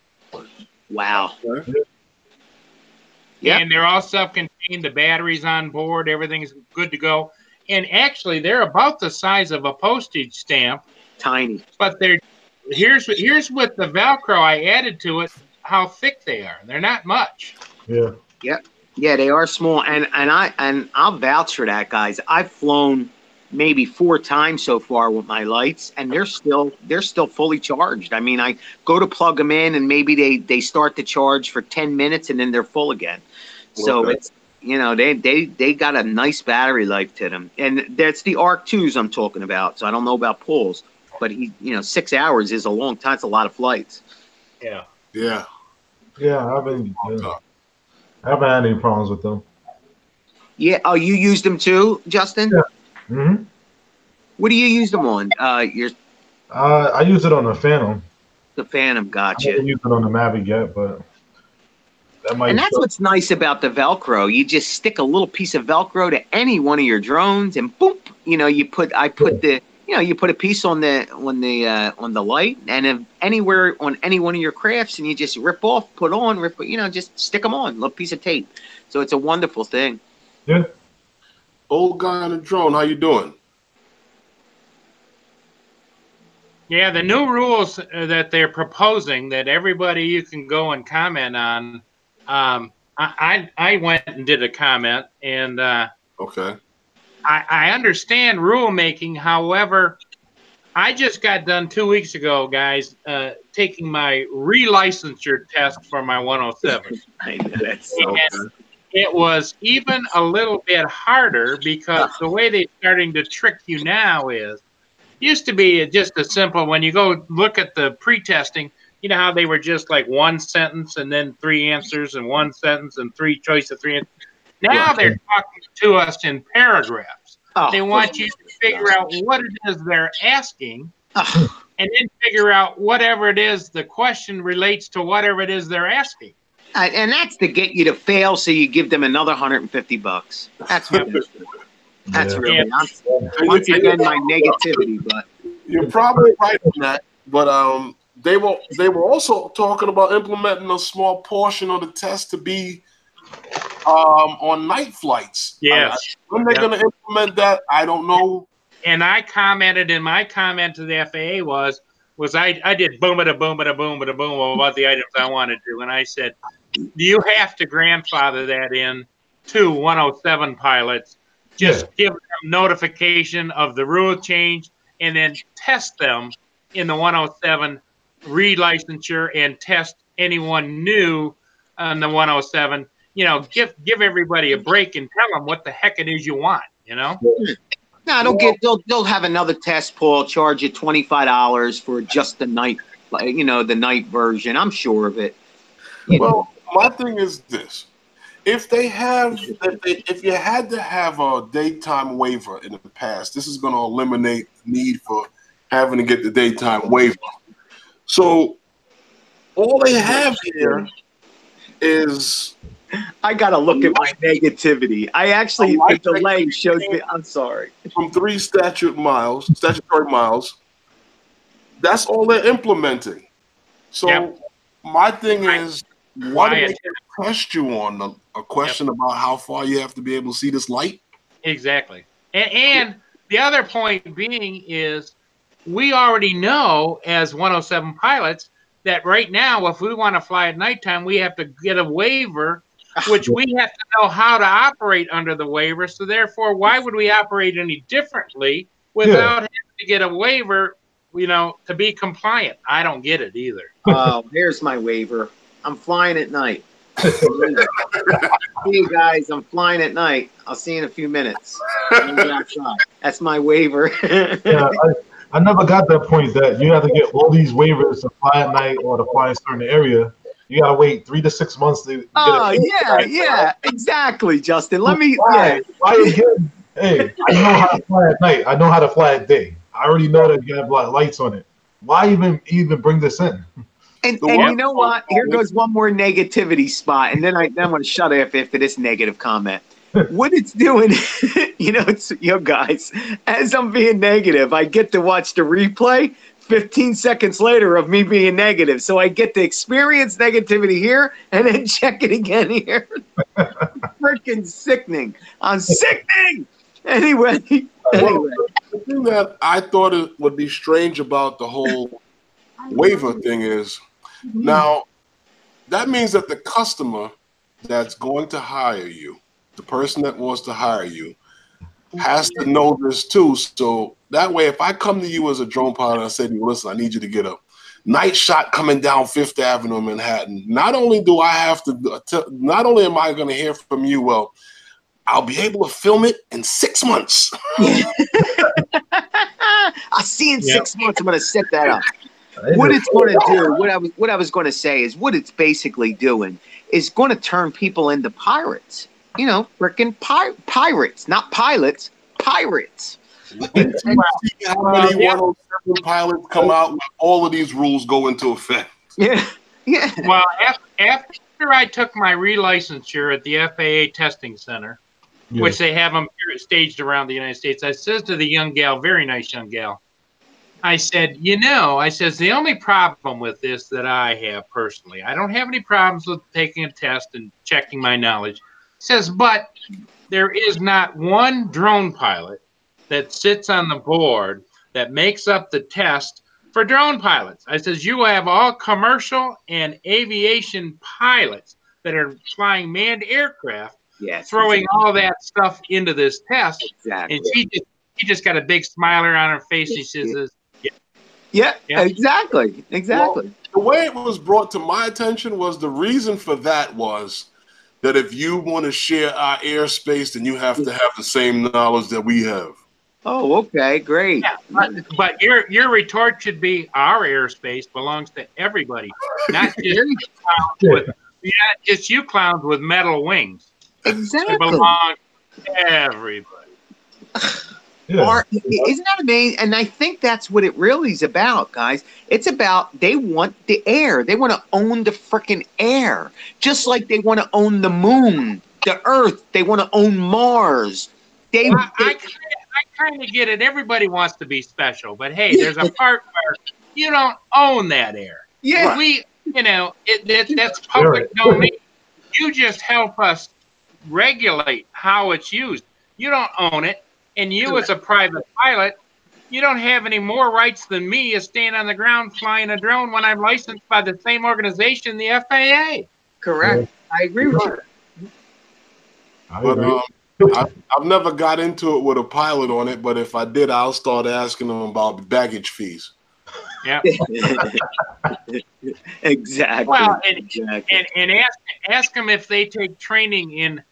Wow. Okay. Yeah. And they're all self-contained. The battery's on board. Everything's good to go. And actually, they're about the size of a postage stamp. Tiny. But here's with the Velcro I added to it. how thick they are. They're not much. Yeah. Yeah, they are small, and I'll vouch for that, guys. I've flown maybe 4 times so far with my lights, and they're still fully charged. I mean, I go to plug them in, and maybe they start to charge for 10 minutes, and then they're full again. So it's, you know, they got a nice battery life to them, and that's the Arc 2s I'm talking about. So I don't know about pulls, but 6 hours is a long time. It's a lot of flights. Yeah. Yeah. Yeah, I haven't had any problems with them. Yeah. Oh, you used them too, Justin? Yeah. Mm-hmm. What do you use them on? I use it on the Phantom. The Phantom. I Gotcha. haven't used it on the Mavic yet, but that might. And that's what's nice about the Velcro. You just stick a little piece of Velcro to any one of your drones, and boop, you put a piece on the light, and if anywhere on any one of your crafts, and you just rip off, put on, just stick them on, a little piece of tape. So it's a wonderful thing. Yeah. Old guy on the drone, how you doing? Yeah, the new rules that they're proposing that everybody you can go and comment on. I went and did a comment, and Okay. I understand rulemaking. However, I just got done 2 weeks ago, guys, taking my relicensure test for my 107. I know, that's so And it was even a little bit harder because the way they're starting to trick you now is, used to be just as simple. When you go look at the pre-testing, you know how they were just like one sentence and then 3 answers and 1 sentence and 3 choice of 3 answers. Now they're talking to us in paragraphs. They want you to figure out what it is they're asking, and then figure out whatever it is the question relates to whatever it is they're asking. And that's to get you to fail, so you give them another $150. That's what that's really. Once again, my negativity, but you're probably right on that. But they were also talking about implementing a small portion of the test to be on night flights. Yes. When they're going to implement that, I don't know. And I commented in my comment to the FAA was I did boom-a-da-boom-a-da-boom about the items I wanted to. And I said, do you have to grandfather that in to 107 pilots? Just give them notification of the rule change and then test them in the 107 relicensure and test anyone new on the 107. Give everybody a break and tell them what the heck it is you want, No, they'll have another test, Paul, charge you $25 for just the night, the night version. I'm sure of it. Well, my thing is this. If you had to have a daytime waiver in the past, this is going to eliminate the need for having to get the daytime waiver. So all they have here is... I got to look at my negativity. I actually, the delay shows me... I'm sorry. From 3 statutory miles, that's all they're implementing. So my thing is... Why do they test you on a question about how far you have to be able to see this light? Exactly. And the other point being is we already know as 107 pilots that right now, if we want to fly at nighttime, we have to get a waiver, which we have to know how to operate under the waiver. So therefore, why would we operate any differently without having to get a waiver, to be compliant? I don't get it either. Oh, here's my waiver. I'm flying at night. See you guys. I'm flying at night. I'll see you in a few minutes. That's my waiver. I never got that point that you have to get all these waivers to fly at night or to fly in a certain area. You gotta wait 3 to 6 months to get exactly, Justin. Let me. Why again? Hey, I know how to fly at night. I know how to fly at day. I already know that you have lights on it. Why even bring this in? And you know what? Here goes one more negativity spot, and then I'm going to shut up after this negative comment. What it's doing, it's guys. As I'm being negative, I get to watch the replay 15 seconds later of me being negative, so I get to experience negativity here and then check it again here. Freaking sickening! I'm sickening. Anyway. The thing that I thought it would be strange about the whole waiver thing is, now that means that the customer that's going to hire you, the person that wants to hire you, has to know this too. So that way, if I come to you as a drone pilot and I say to you, listen, I need you to get a night shot coming down Fifth Avenue in Manhattan. Not only do I have to, not only am I going to hear from you, well, I'll be able to film it in 6 months. I'll see in 6 months. I'm going to set that up. What it's going to do, what I was going to say is what it's basically doing is going to turn people into pirates. You know, freaking pirates, not pilots, pirates. And see how many 107 pilots come out when all of these rules go into effect. Yeah. Well, after I took my relicensure at the FAA testing center, which they have them staged around the United States, I says to the young gal, very nice young gal, I said, the only problem with this that I have personally, I don't have any problems with taking a test and checking my knowledge. Says, but there is not one drone pilot that sits on the board that makes up the test for drone pilots. I says, you have all commercial and aviation pilots that are flying manned aircraft, throwing all that stuff into this test. Exactly. And she just got a big smiler on her face. She says, exactly. Well, the way it was brought to my attention was the reason for that was that if you want to share our airspace, then you have to have the same knowledge that we have. Oh, okay, great. Yeah, but your retort should be our airspace belongs to everybody, not just you clowns with metal wings. Exactly. It belongs to everybody. Isn't that amazing? And I think that's what it really is about, guys. It's about they want the air. They want to own the freaking air, just like they want to own the moon, the Earth. They want to own Mars. I kind of get it. Everybody wants to be special, but hey, there's a part where you don't own that air. Yeah, that's public domain. You just help us regulate how it's used. You don't own it. And you, as a private pilot, you don't have any more rights than me as staying on the ground flying a drone when I'm licensed by the same organization, the FAA. Correct. I agree with you. But I've never got into it with a pilot on it, but if I did, I'll start asking them about baggage fees. Yeah. Exactly. Well, and ask them if they take training in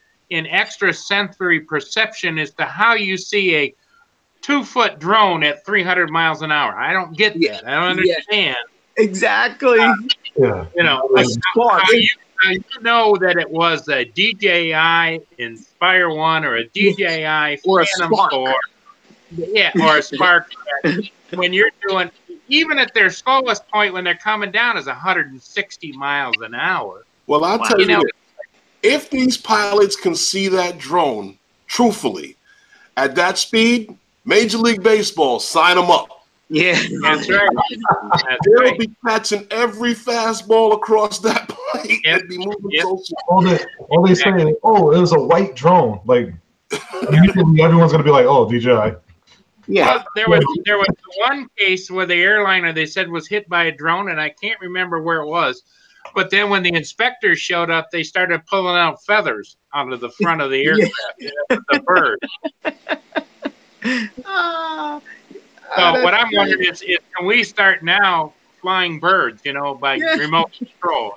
extrasensory perception as to how you see a 2-foot drone at 300 miles an hour. I don't get that. I don't understand. Exactly. A spark. How you know that it was a DJI Inspire 1 or a DJI or Phantom a 4. Yeah, or a Spark. When you're doing, even at their slowest point when they're coming down is 160 miles an hour. Well, I'll tell you, if these pilots can see that drone, truthfully, at that speed, Major League Baseball, sign them up. Yeah, that's right. They'll be catching every fastball across that plate. They'd be moving so slow. All they say is, it was a white drone. Like, immediately everyone's going to be like, oh, DJI. Yeah. Well, there was one case where the airliner, they said, was hit by a drone, and I can't remember where it was. But then when the inspectors showed up, they started pulling out feathers out of the front of the aircraft, the bird. So what I'm wondering is can we start now flying birds, by remote control,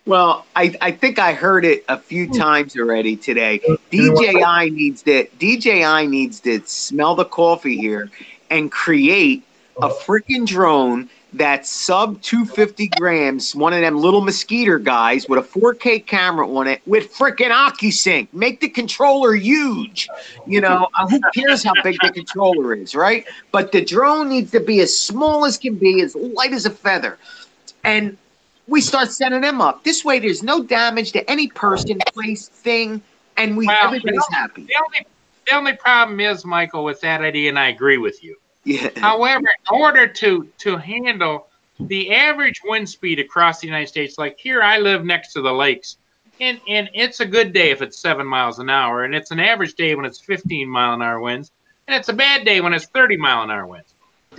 Well, I think I heard it a few times already today. DJI needs to smell the coffee here and create a freaking drone that's sub 250 grams, one of them little mosquito guys with a 4K camera on it with freaking OcuSync. Make the controller huge. Who cares how big the controller is, right? But the drone needs to be as small as can be, as light as a feather. And we start setting them up. This way there's no damage to any person, place, thing, and everybody's happy. The only problem is, Michael, with that idea, and I agree with you. Yeah. However, in order to handle the average wind speed across the United States, like here, I live next to the lakes, and it's a good day if it's 7 miles an hour, and it's an average day when it's 15-mile-an-hour winds, and it's a bad day when it's 30-mile-an-hour winds.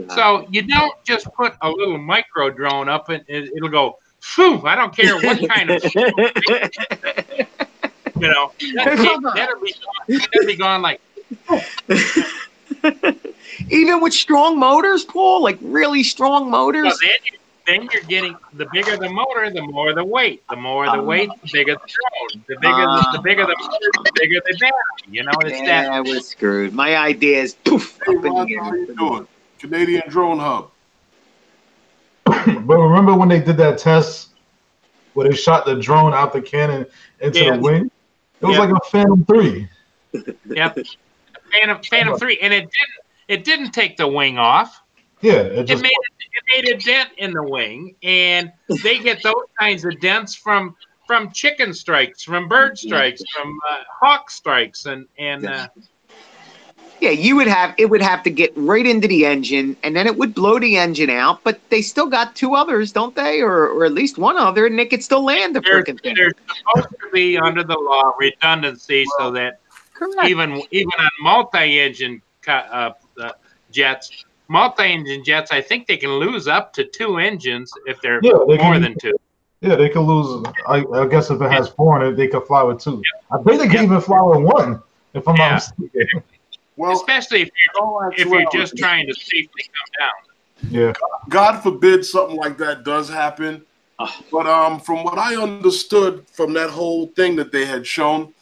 So you don't just put a little micro drone up and it'll go Phew, I don't care what kind of, that'll be gone like. Even with strong motors, Paul, like really strong motors. Well, then you're getting, the bigger the motor, the more the weight. The more the weight, the bigger the drone. The bigger the motor, the bigger the battery. It's that. We're screwed. My idea is poof. Hey, Ron, how you doing? Canadian Drone Hub. But remember when they did that test where they shot the drone out the cannon into the wing? It was like a Phantom 3. Yep. Phantom 3, and it didn't take the wing off. Yeah, it made a dent in the wing, and they get those kinds of dents from chicken strikes, from bird strikes, from hawk strikes, and yeah, it would have to get right into the engine, and then it would blow the engine out. But they still got two others, don't they, or at least one other, and they could still land the freaking thing. There's supposed to be under the law redundancy, so that even on multi-engine jets, I think they can lose up to 2 engines if they're more than 2. Yeah, they could lose. I guess if it has 4 in it, they could fly with 2. I think they can even fly with 1, if I'm not mistaken. Well, especially if you're just trying to safely come down. Yeah. God forbid something like that does happen. But from what I understood from that whole thing that they had shown,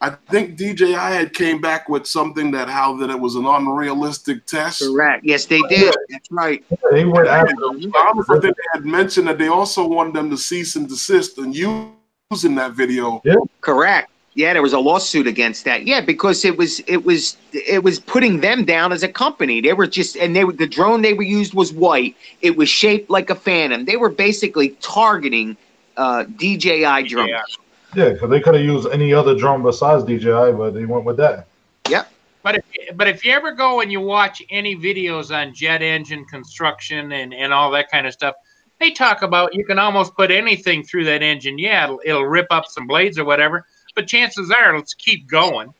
I think DJI had came back with something that it was an unrealistic test. Correct. Yes, they did. That's right. Yeah, they went after them. I think they had mentioned that they also wanted them to cease and desist and using that video. Yeah. Correct. Yeah, there was a lawsuit against that. Yeah, because it was putting them down as a company. They were just, and the drone they were used was white. It was shaped like a Phantom. They were basically targeting DJI drones. Yeah, because they could have used any other drone besides DJI, but they went with that. Yep. But if you ever go and you watch any videos on jet engine construction and all that kind of stuff, they talk about you can almost put anything through that engine. Yeah, it'll rip up some blades or whatever. But chances are, let's keep going.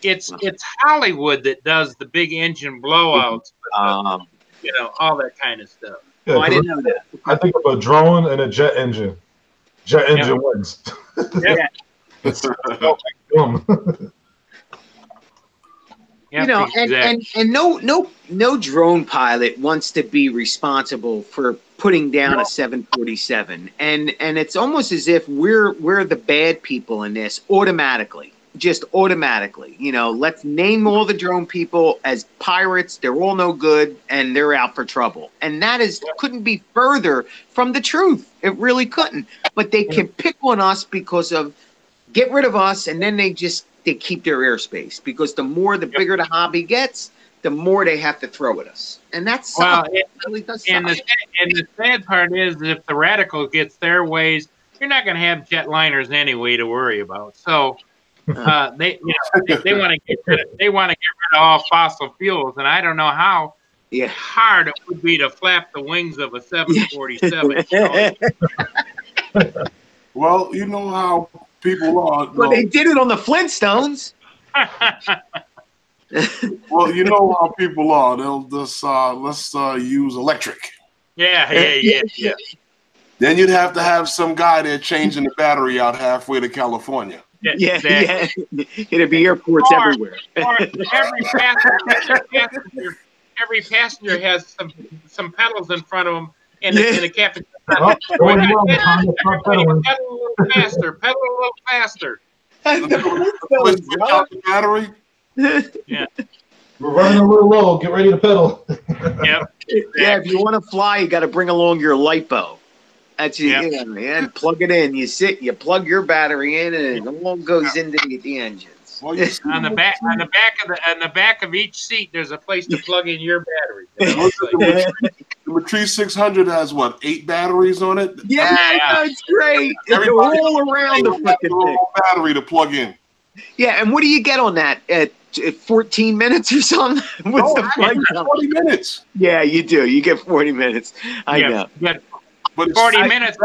It's Hollywood that does the big engine blowouts, all that kind of stuff. Yeah, I didn't know that. I think of a drone and a jet engine. Jet engine wins. Yeah. Exactly. and no drone pilot wants to be responsible for putting down a 747, and it's almost as if we're the bad people in this automatically. Let's name all the drone people as pirates. They're all no good and they're out for trouble, and that couldn't be further from the truth. It really couldn't. But they can pick on us because of get rid of us, and then they keep their airspace, because the bigger the hobby gets, the more they have to throw at us, and that's it really does suck. And the sad part is, if the radical gets their ways, you're not going to have jetliners anyway to worry about. So they want to get rid of all fossil fuels, and I don't know how hard it would be to flap the wings of a 747. Well, you know how people are. Well, they did it on the Flintstones. Well, you know how people are. They'll just let's use electric. Yeah. Then you'd have to have some guy there changing the battery out halfway to California. Yeah. It'd be airports everywhere. Or every passenger has some pedals in front of them, and the captain. Pedal a little faster. Without the battery. Yeah. We're running a little low. Get ready to pedal. Yep. Yeah, if you want to fly, you got to bring along your lipo. That's and plug it in. You plug your battery in, and it all goes into the engines. Well, on the back of each seat, there's a place to plug in your battery. The Matrice 600 has 8 batteries on it? Yeah, that's great. It's all around the fucking thing. Battery to plug in. Yeah, and what do you get on that? 14 minutes or something? What's the flight time? 40 minutes. Yeah, you do. You get 40 minutes. I know. But 40 minutes,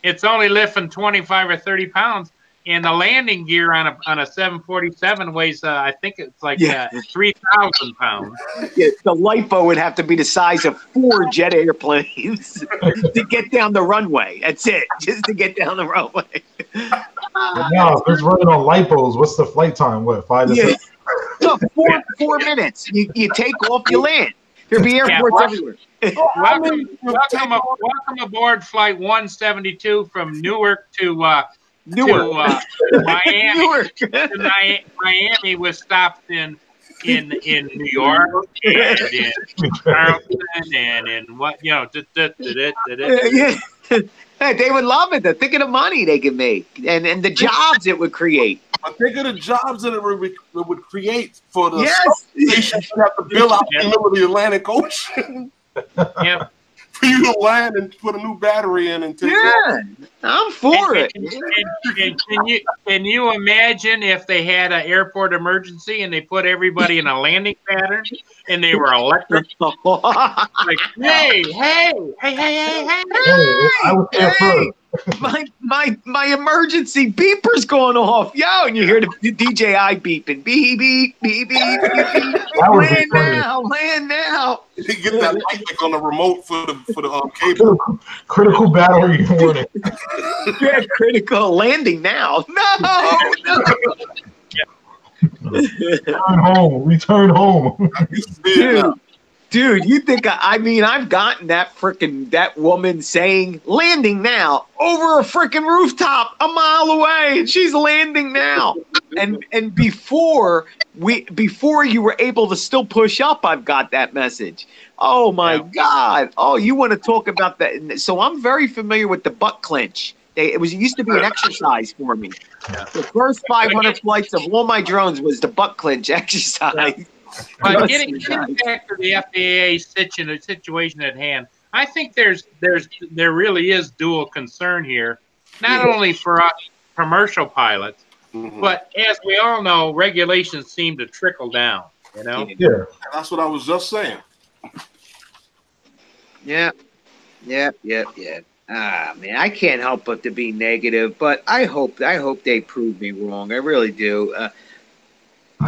it's only lifting 25 or 30 pounds. and the landing gear on a 747 weighs I think it's like 3,000 pounds. Yeah, the LiPo would have to be the size of 4 jet airplanes to get down the runway. That's it, just to get down the runway. Now, if it's running on lipos, what's the flight time? What, 5 to 6? No, 4 minutes. You take off, you land. There'll be airports everywhere. Welcome aboard Flight 172 from Newark to Miami. Miami was stopped in New York and in Charleston and in what Yeah. They would love it. Think of the money they could make and the jobs it would create. But think of the jobs that it would create for the stations that have to build out in the middle of the Atlantic Ocean. Yeah. For you to land and put a new battery in and take off. I'm for it. Can you imagine if they had an airport emergency and they put everybody in a landing pattern and they were electric? Like, hey, I was there first. My emergency beeper's going off, yo, and you hear the DJI beeping, beep beep beep beep beep beep. Land now. You get that light on the remote for the cable. Critical battery warning. Yeah, critical landing now. No. Return home. Dude, you think I've gotten that woman saying landing now over a freaking rooftop a mile away, and she's landing now. And before you were able to still push up, I've got that message. Oh my God. Oh, you want to talk about that? So I'm very familiar with the butt clench. It used to be an exercise for me. Yeah. The first 500 flights of all my drones was the butt clench exercise. Yeah. But getting back to the FAA situation at hand, I think there really is dual concern here, not only for us commercial pilots, but as we all know, regulations seem to trickle down. You know, that's what I was just saying. Yeah. Ah, man, I can't help but to be negative, but I hope they prove me wrong. I really do. I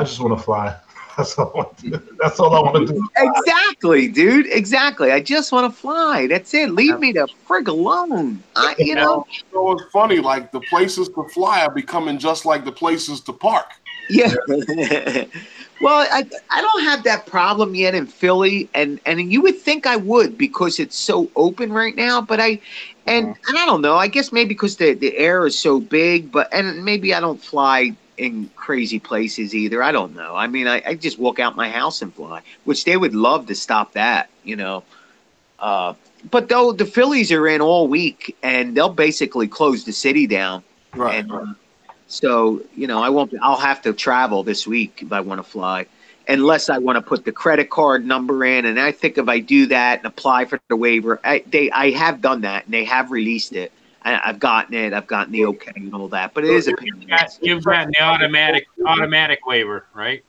just want to fly. That's all I want to do. Exactly, dude. Exactly. I just want to fly. That's it. Leave me the frig alone. You know. So it's funny, like the places to fly are becoming just like the places to park. Yeah. Well, I don't have that problem yet in Philly, and you would think I would because it's so open right now. But I don't know. I guess maybe because the air is so big, and maybe I don't fly in crazy places either. I don't know. I mean, I just walk out my house and fly, which they would love to stop that, you know. But though the Phillies are in all week, and they'll basically close the city down. Right. So, you know, I'll have to travel this week if I want to fly, unless I want to put the credit card number in. And I think if I do that and apply for the waiver, I have done that, and they have released it. I've gotten it. I've gotten the okay and all that, but it is a pain. You've gotten the automatic waiver, right?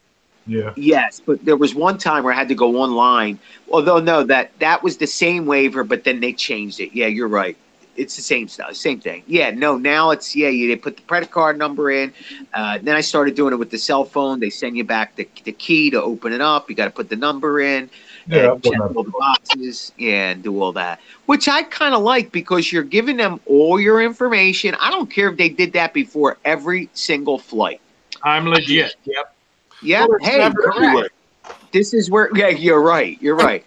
Yeah. Yes, but there was one time where I had to go online. Although no, that was the same waiver, but then they changed it. Yeah, you're right. It's the same stuff, same thing. Yeah, no, now it's they put the credit card number in. Then I started doing it with the cell phone. They send you back the key to open it up. You got to put the number in. And check all the boxes and do all that, which I kind of like because you're giving them all your information. I don't care if they did that before every single flight. I'm legit. Yep. Yeah. Well, hey, correct. This is where. Yeah, you're right. You're right.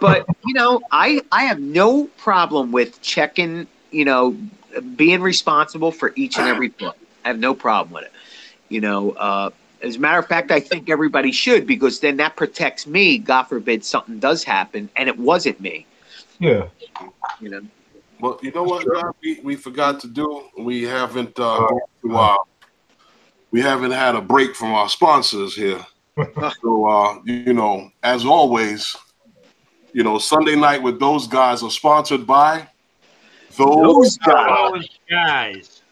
But you know, I have no problem with checking. You know, being responsible for each and every flight. I have no problem with it. You know. As a matter of fact, I think everybody should, because then that protects me. God forbid something does happen, and it wasn't me. Yeah. You know. Well, you know what we forgot to do? We haven't we haven't had a break from our sponsors here. So you know, as always, you know, Sunday Night with Those Guys are sponsored by those guys.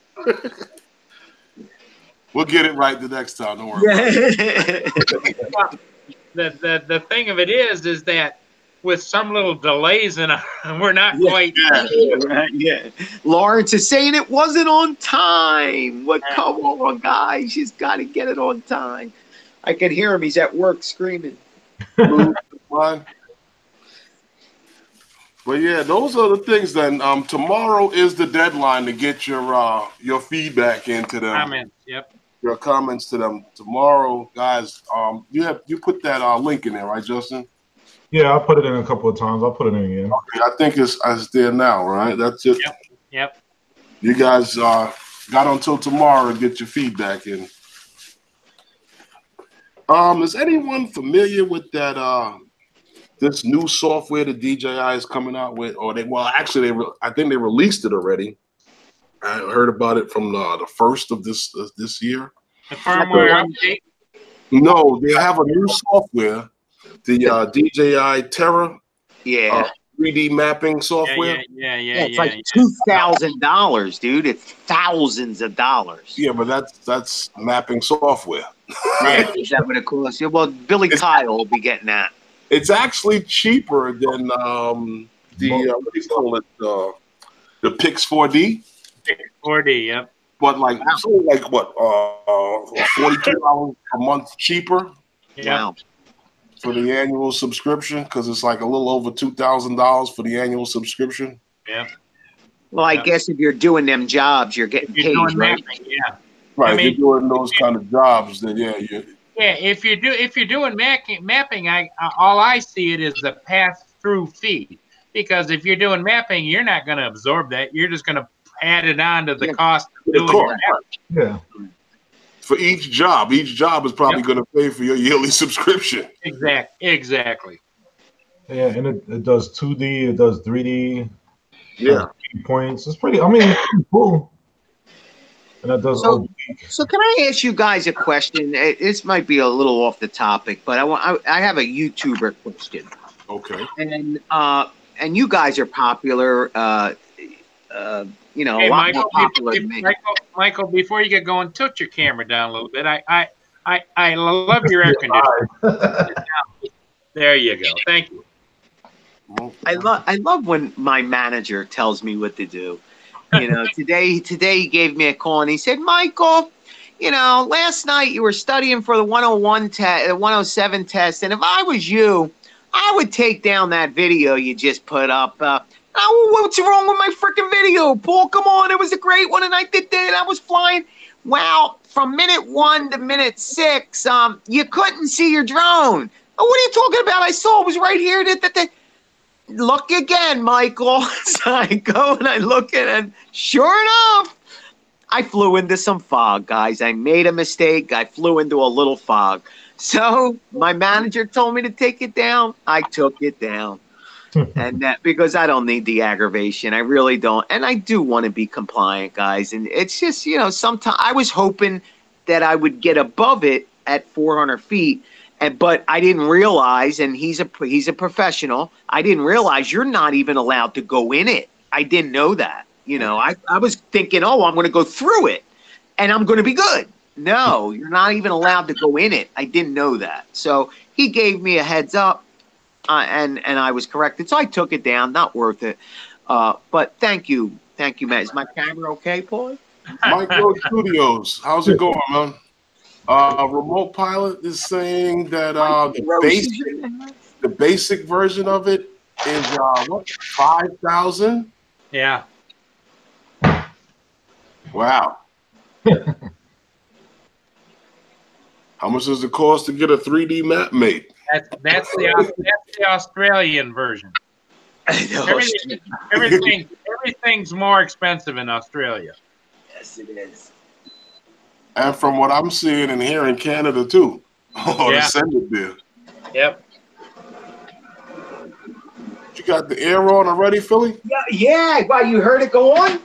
We'll get it right the next time. Don't worry. The thing of it is that with some little delays in we're not quite. Yeah. Lawrence is saying it wasn't on time. What? Come on, guys, you've got to get it on time. I can hear him. He's at work screaming. But yeah, those are the things. Then tomorrow is the deadline to get your feedback into them. Comments. Yep. Your comments to them tomorrow, guys. You put that link in there, right, Justin? Yeah, I put it in a couple of times. I'll put it in again. Okay, I think it's there now, right? That's it. Yep. You guys got until tomorrow to get your feedback in. Is anyone familiar with that? This new software that DJI is coming out with, I think they released it already. I heard about it from the first of this year. The firmware update? No, they have a new software, the DJI Terra 3D mapping software. Yeah. It's like $2,000, dude. It's thousands of dollars. Yeah, but that's mapping software. Is that what it costs? Yeah, well, Billy Kyle will be getting that. It's actually cheaper than what do you call it? The Pix 4D. 4D, yep. But like $42 a month cheaper. Yeah. For the annual subscription, because it's like a little over $2,000 for the annual subscription. Yeah. Well, I guess if you're doing them jobs, you're getting paid, right? Yeah. Right. I mean, if you're doing those kind of jobs, then if you're doing mapping, all I see it is a pass-through fee, because if you're doing mapping, you're not going to absorb that. You're just going to add it on to the cost of doing your mapping. Yeah. For each job is probably going to pay for your yearly subscription. Exactly. Yeah, and it does 2D, it does 3D. Yeah. Points. It's pretty. I mean, it's pretty cool. And that does. So can I ask you guys a question? This might be a little off the topic, but I have a YouTuber question. Okay. And you guys are popular. You know, hey, a lot more popular than me. Michael, before you get going, tilt your camera down a little bit. I love your air conditioner. There you go. Thank you. I love when my manager tells me what to do. You know, today he gave me a call and he said, Michael, you know, last night you were studying for the 101 test, the 107 test, and if I was you, I would take down that video you just put up. What's wrong with my freaking video, Paul? Come on, it was a great one, and I did that. I was flying. Wow, from minute 1 to minute 6, you couldn't see your drone. Oh, what are you talking about? I saw it was right here. Look again, Michael. So I go and I look at it, and sure enough, I flew into some fog, guys. I made a mistake. I flew into a little fog. So my manager told me to take it down. I took it down. And that because I don't need the aggravation. I really don't. And I do want to be compliant, guys. And it's just, you know, sometimes I was hoping that I would get above it at 400 feet. But I didn't realize, and he's a professional, I didn't realize you're not even allowed to go in it. I didn't know that. You know, I was thinking, oh, I'm going to go through it, and I'm going to be good. No, you're not even allowed to go in it. I didn't know that. So he gave me a heads up, and I was corrected. So I took it down. Not worth it. But thank you. Thank you, man. Is my camera okay, Paul? Micro Studios, how's it going, man? Remote Pilot is saying that the basic version of it is what, 5,000? Yeah. Wow. How much does it cost to get a 3D map made? That's the Australian version. Everything's more expensive in Australia. Yes, it is. And from what I'm seeing and hearing, Canada too. Oh, yeah. Send it there. Yep. You got the air on already, Philly? Yeah. Wow, you heard it go on?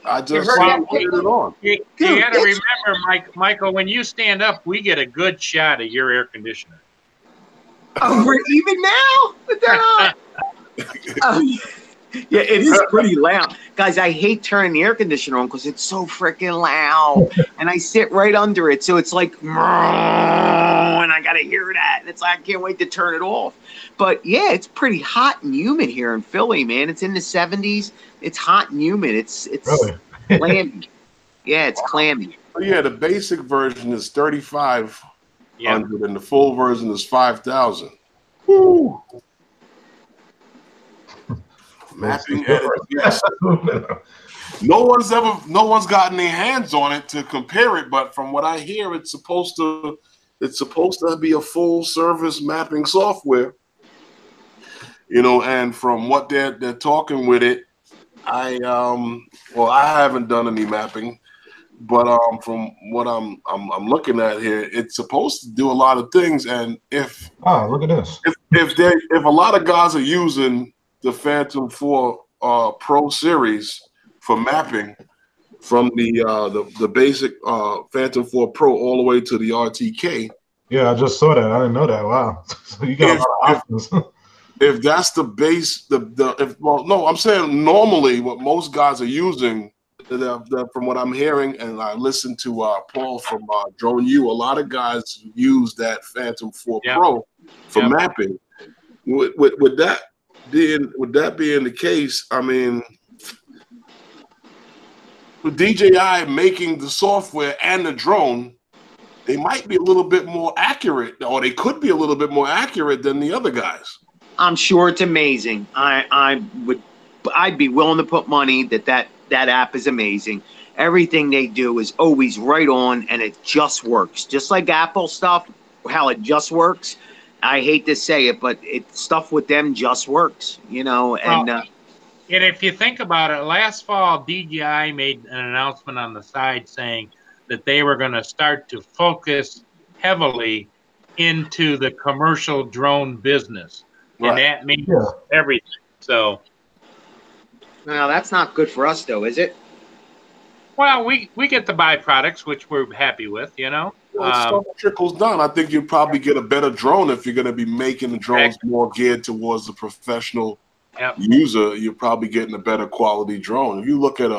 I just put it on. You got to remember, Michael, when you stand up, we get a good shot of your air conditioner. Oh, we're even now? Yeah, it is pretty loud. Guys, I hate turning the air conditioner on because it's so freaking loud. And I sit right under it, so it's like, and I got to hear that. And it's like, I can't wait to turn it off. But yeah, it's pretty hot and humid here in Philly, man. It's in the 70s. It's hot and humid. It's Really? clammy. Yeah, it's clammy. Oh, yeah, the basic version is 3,500 Yeah. and the full version is 5,000. Woo! Mapping edit, yes. No one's gotten their hands on it to compare it, but from what I hear, it's supposed to be a full service mapping software. You know, and from what they're talking with it, I haven't done any mapping, but from what I'm looking at here, it's supposed to do a lot of things. And if look at this. If a lot of guys are using the Phantom 4 Pro series for mapping, from the basic Phantom 4 Pro all the way to the RTK. Yeah, I just saw that. I didn't know that. Wow. So you got a lot of options. If that's the base, I'm saying normally what most guys are using, from what I'm hearing, and I listened to Paul from Drone U, a lot of guys use that Phantom 4 Pro for mapping. With that being the case, I mean, with DJI making the software and the drone, they might be a little bit more accurate, or they could be a little bit more accurate than the other guys. I'm sure it's amazing. I'd be willing to put money that app is amazing. Everything they do is always right on, and it just works. Just like Apple stuff, how it just works. I hate to say it, but stuff with them just works, you know. And and if you think about it, last fall DJI made an announcement on the side saying that they were going to start to focus heavily into the commercial drone business, and that means everything. So, well, that's not good for us, though, is it? Well, we get the byproducts, which we're happy with, you know. Well, stuff trickles down. I think you'd probably get a better drone if you're going to be making the drones more geared towards the professional user. You're probably getting a better quality drone. If you look at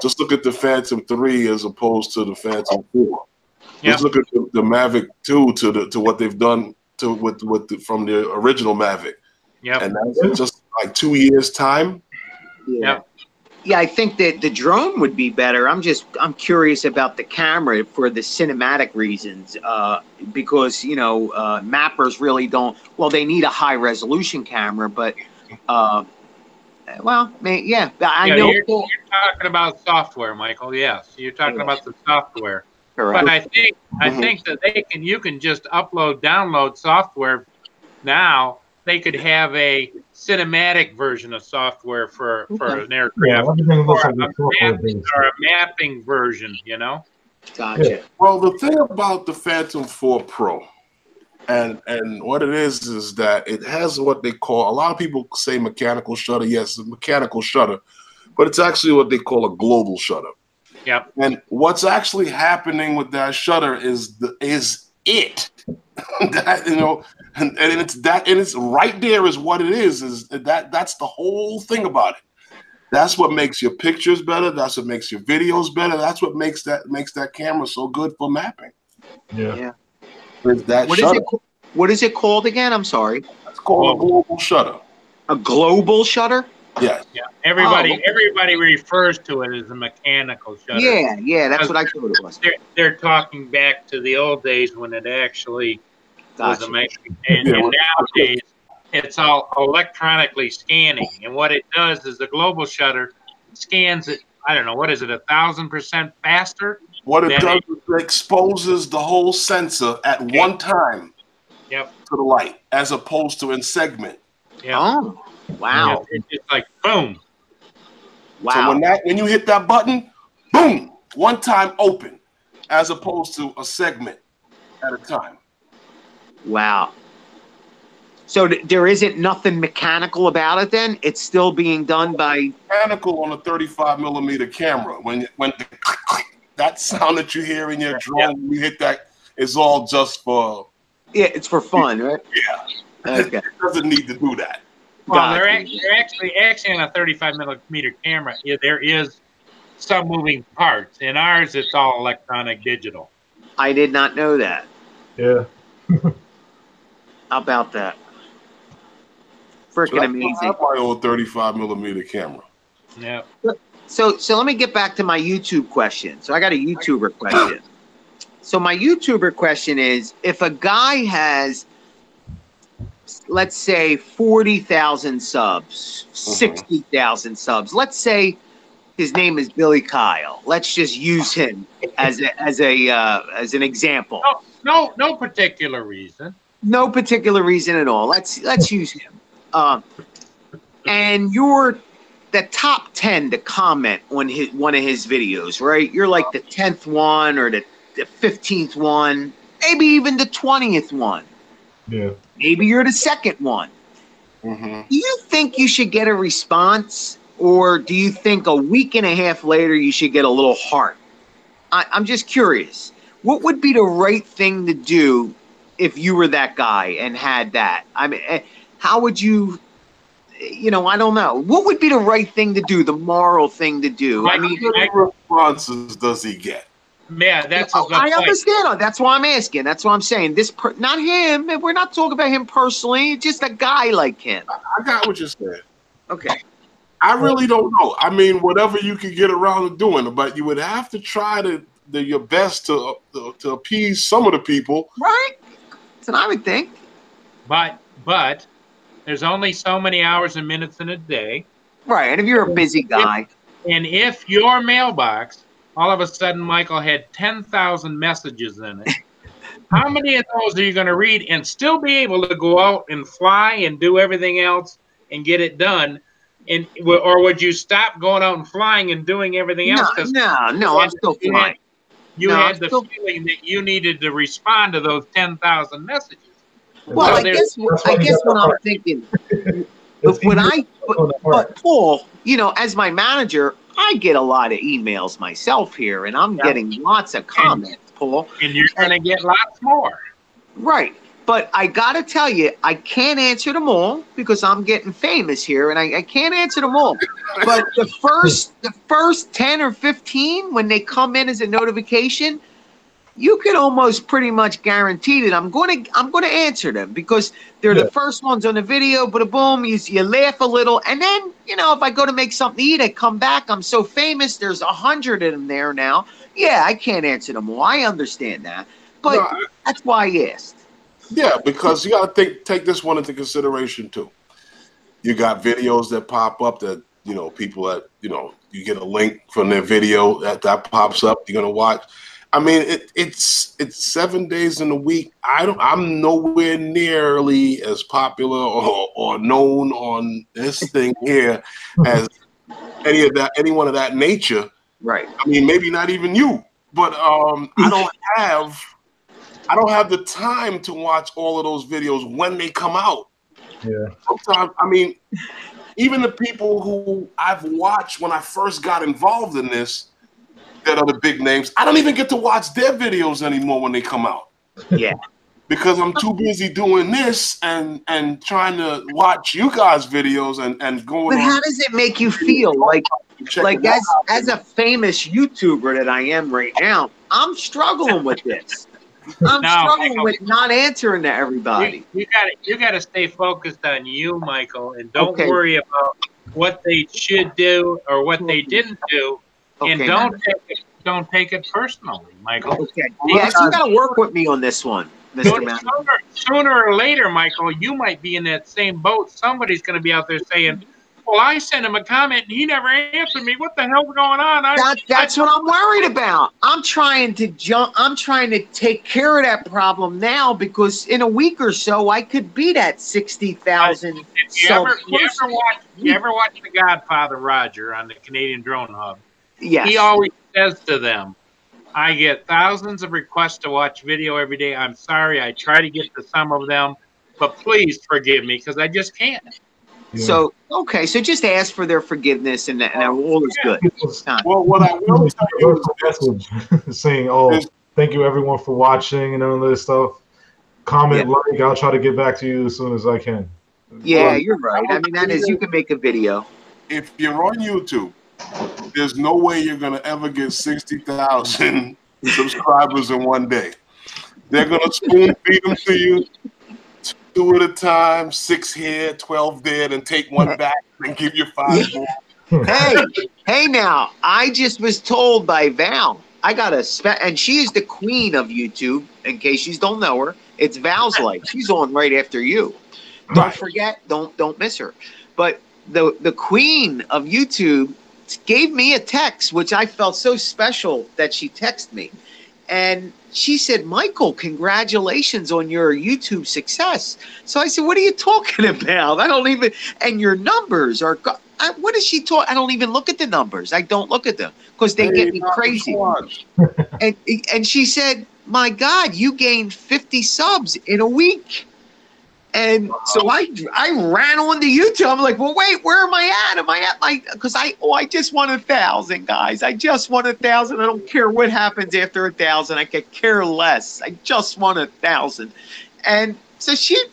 just look at the Phantom 3 as opposed to the Phantom 4. Just look at the Mavic 2 to what they've done from the original Mavic. Yeah, and that's just like 2 years time. Yeah, I think that the drone would be better. I'm curious about the camera for the cinematic reasons, because mappers really don't. Well, they need a high resolution camera, but I know. You're talking about software, Michael. Yes, you're talking about the software. Correct. But I think that you can just download software now. They could have a cinematic version of software for an aircraft, or a mapping version, you know? Gotcha. Well, the thing about the Phantom 4 Pro, and what it is that it has what they call, a lot of people say mechanical shutter. Yes, it's a mechanical shutter, but it's actually what they call a global shutter. Yep. And what's actually happening with that shutter is that, and it's right there is what it is that's the whole thing about it. That's what makes your pictures better. That's what makes your videos better. That's what makes that camera so good for mapping. Yeah. What is it called again? I'm sorry. It's called a global shutter. A global shutter? Yes. Yeah. Everybody refers to it as a mechanical shutter. Yeah, that's what I thought it was. They're talking back to the old days when it actually was a mechanical. And nowadays it's all electronically scanning. And what it does is the global shutter scans it, I don't know, what is it, 1,000% faster? What it does is it exposes the whole sensor at one time to the light, as opposed to in segment. Yeah. Oh. Wow. It's like boom. Wow. So when you hit that button, boom, one time open, as opposed to a segment at a time. Wow. So there isn't nothing mechanical about it then? It's still being done by mechanical on a 35mm camera. When that sound that you hear in your drone when you hit that is all just for it's for fun, right? Yeah. Okay. It doesn't need to do that. Well, they're actually on a 35 millimeter camera. Yeah, there is some moving parts. In ours, it's all electronic digital. I did not know that. Yeah. How about that? So Freaking I amazing. have my old 35 millimeter camera. Yeah. So let me get back to my YouTube question. So I got a YouTuber question. So my YouTuber question is, if a guy has, let's say, 40,000 subs, 60,000 subs, let's say his name is Billy Kyle. Let's just use him as an example. No particular reason. No particular reason at all. Let's use him. And you're the top 10 to comment on one of his videos, right? You're like the 10th one or the 15th one, maybe even the 20th one. Yeah. Maybe you're the second one. Mm-hmm. Do you think you should get a response, or do you think a week and a half later you should get a little heart? I'm just curious. What would be the right thing to do if you were that guy and had that? I mean, how would you, I don't know. What would be the right thing to do, the moral thing to do? How many responses does he get? Yeah, that's a good I point. understand. That's why I'm asking. That's why I'm saying not him. We're not talking about him personally. Just a guy like him. I got what you're saying. Okay. I really don't know. I mean, whatever you could get around to doing, but you would have to try your best to appease some of the people. Right. That's what I would think. But there's only so many hours and minutes in a day. Right. And if you're a busy guy. And if your mailbox, all of a sudden, Michael, had 10,000 messages in it, how many of those are you going to read and still be able to go out and fly and do everything else and get it done? Or would you stop going out and flying and doing everything else? No, I'm still flying. You had the feeling that you needed to respond to those 10,000 messages. Well, I guess what I'm thinking, but Paul, as my manager, I get a lot of emails myself here, and I'm getting lots of comments, Paul. And you're going to get lots more. Right. But I got to tell you, I can't answer them all because I'm getting famous here, and I can't answer them all. But the first 10 or 15, when they come in as a notification, you can almost pretty much guarantee that I'm going to answer them because they're the first ones on the video. But boom, you laugh a little, and then if I go to make something to eat, I come back. I'm so famous. There's 100 of them there now. Yeah, I can't answer them all. I understand that, but that's why I asked. Yeah, because you got to take this one into consideration too. You got videos that pop up that people that you get a link from their video that pops up. You're gonna watch. I mean, it's 7 days in a week. I'm nowhere nearly as popular or known on this thing here as anyone of that nature. Right. I mean, maybe not even you, but I don't have the time to watch all of those videos when they come out. Yeah. Sometimes, I mean, even the people who I've watched when I first got involved in this, that are the big names, I don't even get to watch their videos anymore when they come out. Yeah. Because I'm too busy doing this and trying to watch you guys' videos and going. But how does it make you feel? Like as a famous YouTuber that I am right now, I'm struggling with this. I'm struggling with not answering to everybody. You got to stay focused on you, Michael, and don't worry about what they should do or what they didn't do, and don't take it personally, Michael. Okay. Yeah, you got to work with me on this one, Mr. Mann. Sooner or later, Michael, you might be in that same boat. Somebody's going to be out there saying, well, I sent him a comment and he never answered me. What the hell's going on? That's what I'm worried about. I'm trying to take care of that problem now because in a week or so I could be that 60,000. You ever watch The Godfather Roger on the Canadian Drone Hub? Yes. He always says to them, I get thousands of requests to watch video every day. I'm sorry. I try to get to some of them, but please forgive me because I just can't. Yeah. So, okay, so just ask for their forgiveness and all is good. Well, what I will tell you is saying, thank you everyone for watching and all this stuff. Comment, like, I'll try to get back to you as soon as I can. Yeah, Well, you're right. I mean, that is, you can make a video. if you're on YouTube, there's no way you're gonna ever get 60,000 subscribers in one day. They're gonna spoon feed them to you 2 at a time, 6 here, 12 there, and take one back and give you 5 more. Hey now, I just was told by Val, I got and she is the queen of YouTube, in case you don't know her. It's Val's Life. She's on right after you. Don't forget, don't miss her. But the queen of YouTube gave me a text, which I felt so special that she texted me. And she said, Michael, congratulations on your YouTube success. So I said, what are you talking about? I don't even, and your numbers are, what is she talking? I don't even look at the numbers. I don't look at them because they get me crazy. And she said, my God, you gained 50 subs in a week. And so I ran on to YouTube. I'm like, well, wait, where am I at? Am I at my, because I just want 1,000, guys. I just want 1,000. I don't care what happens after 1,000. I could care less. I just want 1,000. And so she's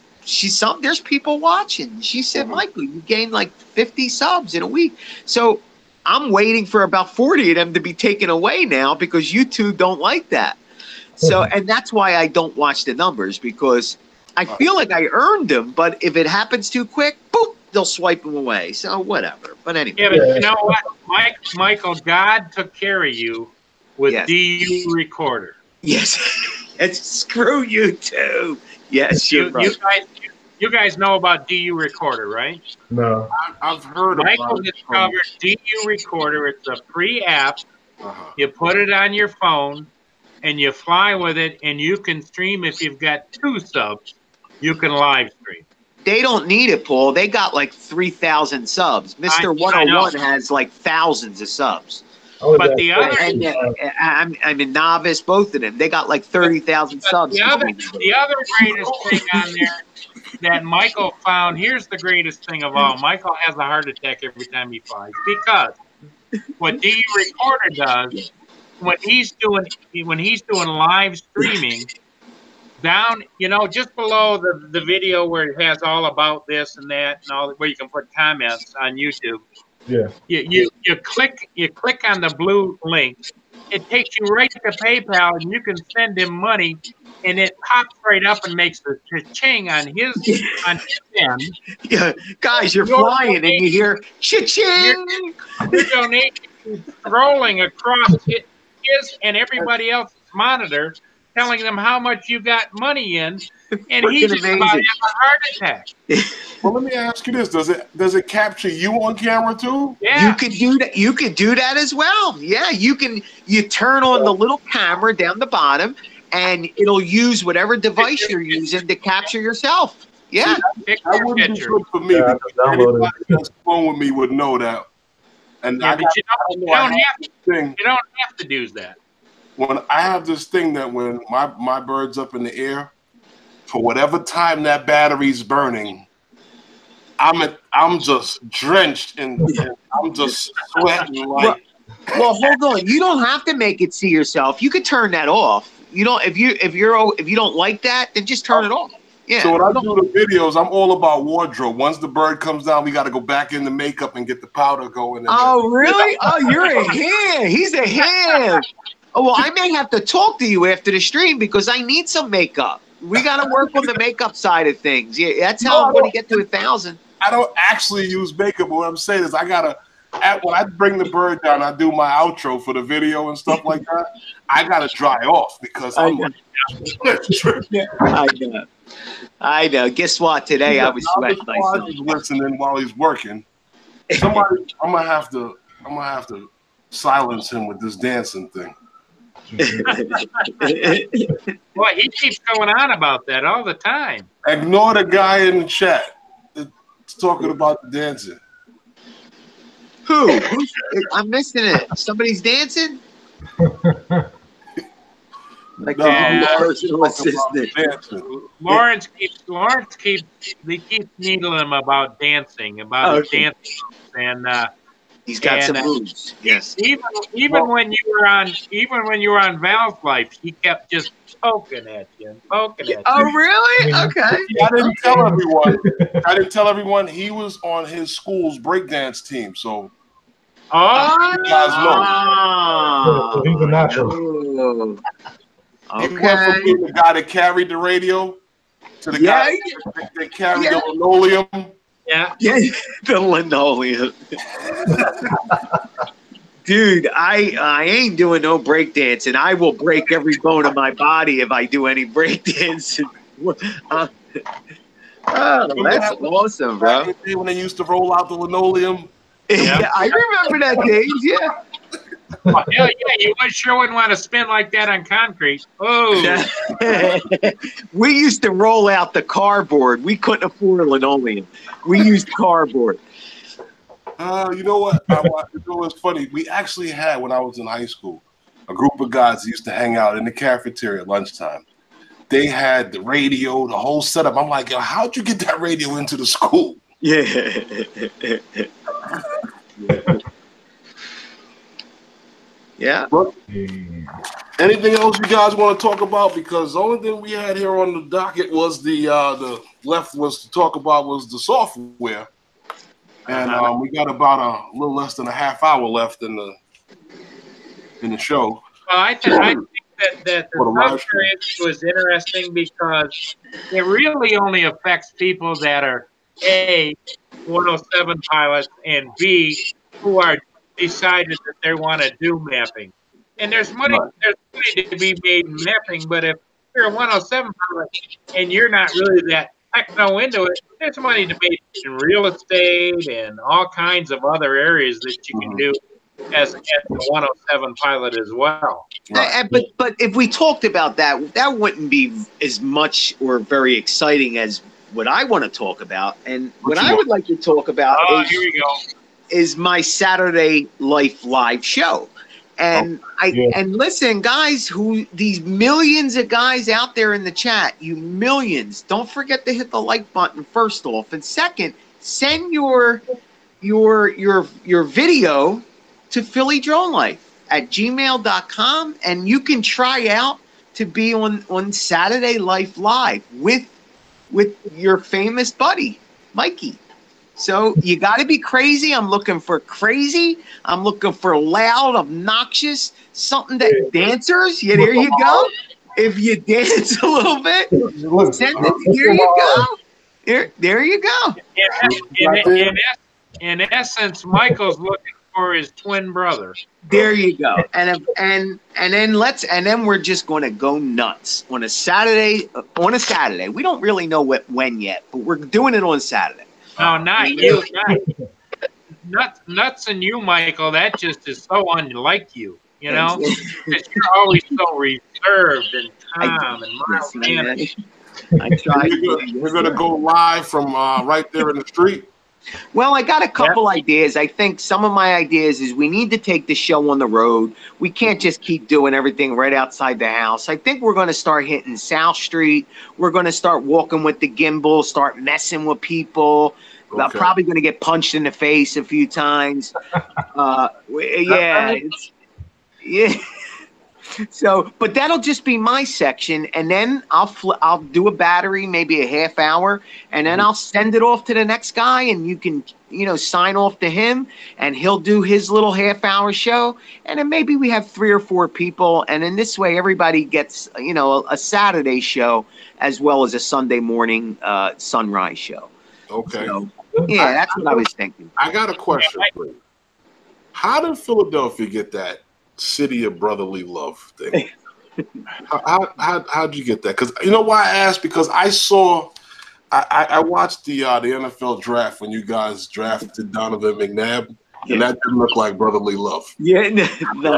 there's people watching. She said, Michael, you gained like 50 subs in a week. So I'm waiting for about 40 of them to be taken away now because YouTube don't like that. So, and that's why I don't watch the numbers, because I feel like I earned them, but if it happens too quick, boop, they'll swipe them away. So whatever. But anyway. Yeah, but you know what, Michael, God took care of you with DU Recorder. Yes. And screw you too. Yes, you're right. You guys know about DU Recorder, right? No. I've heard about it. Michael discovered DU Recorder. It's a free app. You put it on your phone, and you fly with it, and you can stream. If you've got 2 subs, you can live stream. They don't need it, Paul. They got like 3,000 subs. Mr. 101 has like thousands of subs. But the other, I'm a novice. Both of them, they got like 30,000 subs. The other greatest thing on there that Michael found. Here's the greatest thing of all. Michael has a heart attack every time he flies, because what DU Recorder does, when he's doing live streaming, down, just below the video where it has all about this and that and all, where you can put comments on YouTube. Yeah. You click on the blue link. It takes you right to PayPal, and you can send him money, and it pops right up and makes the cha-ching on his end. Yeah, guys, you're flying and you hear cha-ching. Your donation is scrolling across his and everybody else's monitor, telling them how much you got money in, and he's just about to have a heart attack. Well, let me ask you this: does it capture you on camera too? Yeah, you could do that. You could do that as well. Yeah, you turn on the little camera down the bottom, and it'll use whatever device you're using to capture yourself. Yeah, that wouldn't be good for me, because anybody that's phone with me would know that. And yeah, but you don't have to do that. When I have this thing that when my bird's up in the air, for whatever time that battery's burning, I'm just drenched and I'm just sweating like. Well, hold on. You don't have to make it see yourself. You could turn that off. You don't. If you don't like that, then just turn it off. Yeah. So when I do the videos, I'm all about wardrobe. Once the bird comes down, we got to go back in the makeup and get the powder going. Oh, really? Oh, you're a ham. He's a ham. Oh, well, I may have to talk to you after the stream because I need some makeup. We got to work on the makeup side of things. Yeah, that's how I'm going to get to 1,000. I don't actually use makeup, but what I'm saying is when I bring the bird down, I do my outro for the video and stuff like that. I got to dry off because I'm I know. Guess what? Today I was sweating myself. Listening while he's working. I'm gonna have to silence him with this dancing thing. Boy, he keeps going on about that all the time. Ignore the guy in the chat that's talking about the dancing. Who? I'm missing it. Somebody's dancing? Like personal assistant. Lawrence keeps needling him about dancing, dancing, and He's got And, some moves. Yes. Even when you were on Val's Life, he kept just poking at you and poking at you. Oh, really? Okay. I didn't tell everyone he was on his school's breakdance team. So Oh, you guys know. So he's a natural. He went Okay. from being the guy that carried the radio to the guy that carried the linoleum. yeah. Yeah, the linoleum. Dude, I ain't doing no breakdancing. I will break every bone of my body if I do any breakdancing. Oh, that's awesome, bro. Back in the day when they used to roll out the linoleum. Yeah, I remember that days. Yeah. Oh, hell yeah, you sure wouldn't want to spin like that on concrete. Oh, We used to roll out the cardboard. We couldn't afford linoleum. We used cardboard. You know what? It was funny. We actually had, when I was in high school, a group of guys that used to hang out in the cafeteria at lunchtime. They had the radio, the whole setup. I'm like, yo, how'd you get that radio into the school? Yeah. Yeah. Anything else you guys want to talk about? Because the only thing we had here on the docket was the left was to talk about was the software, and we got about a little less than a half hour left in the show. well, I think that the software issue is interesting because it really only affects people that are A, 107 pilots, and B, who are decided that they want to do mapping. And there's money to be made in mapping, but if you're a 107 pilot and you're not really that techno into it, there's money to make in real estate and all kinds of other areas that you can do as a 107 pilot as well. Right. But if we talked about that, that wouldn't be as much or very exciting as what I want to talk about. And what I would like to talk about is my Saturday Life Live show. And and listen, guys, these millions of guys out there in the chat, you millions, don't forget to hit the like button first off, and second, send your video to Philly Drone Life at gmail.com, and you can try out to be on Saturday Life Live with your famous buddy Mikey. So you got to be crazy. I'm looking for crazy. I'm looking for loud, obnoxious, something that dancers. Yeah, there you go. If you dance a little bit, send it. Here you go. There you go. In essence, Michael's looking for his twin brother. There you go. And then we're just going to go nuts on a Saturday. On a Saturday, we don't really know when yet, but we're doing it on Saturday. No, not you. Nuts and you, Michael. That just is so unlike you. You know, because you're always so reserved and calm and mild-mannered. I try. We're gonna go live from right there in the street. Well, I got a couple ideas. I think some of my ideas is we need to take the show on the road. We can't just keep doing everything right outside the house. I think we're going to start hitting South Street. We're going to start walking with the gimbal, start messing with people. Okay. I'm probably going to get punched in the face a few times. Yeah. So, but that'll just be my section, and then I'll do a battery, maybe a half hour, and then I'll send it off to the next guy, and you can, sign off to him, and he'll do his little half hour show, and then maybe we have 3 or 4 people, and in this way, everybody gets, a Saturday show as well as a Sunday morning sunrise show. Okay. So, yeah, that's what I was thinking. I got a question for you. How did Philadelphia get that city of brotherly love thing? How'd you get that? Because you know why I asked? Because I watched the NFL draft when you guys drafted Donovan McNabb, and that didn't look like brotherly love. Yeah, no.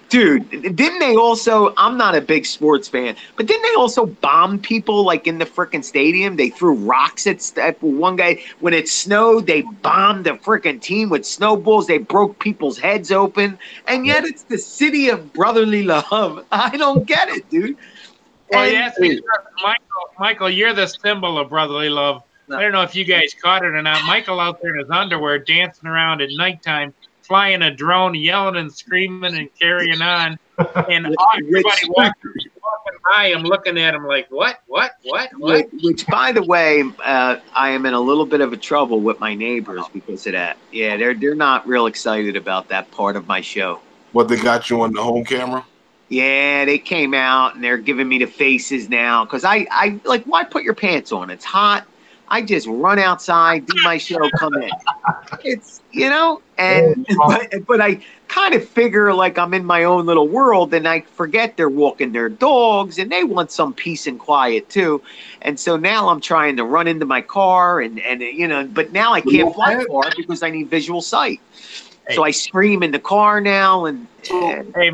Dude, didn't they also, I'm not a big sports fan, but didn't they also bomb people like in the freaking stadium? They threw rocks at one guy. When it snowed, they bombed the freaking team with snowballs. They broke people's heads open. And yet it's the city of brotherly love. I don't get it, dude. Well, yes, because Michael, you're the symbol of brotherly love. I don't know if you guys caught it or not. Michael out there in his underwear dancing around at nighttime, flying a drone, yelling and screaming and carrying on. And everybody walking by him, looking at him like, what? Which, by the way, I am in a little bit of a trouble with my neighbors because of that. Yeah, they're not real excited about that part of my show. What, they got you on the home camera? Yeah, they came out and they're giving me the faces now because I like, why put your pants on? It's hot. I just run outside, do my show, come in. It's, and but I kind of figure like I'm in my own little world, and I forget they're walking their dogs and they want some peace and quiet too. And so now I'm trying to run into my car and but now I can't fly far because I need visual sight. So I scream in the car now. And hey,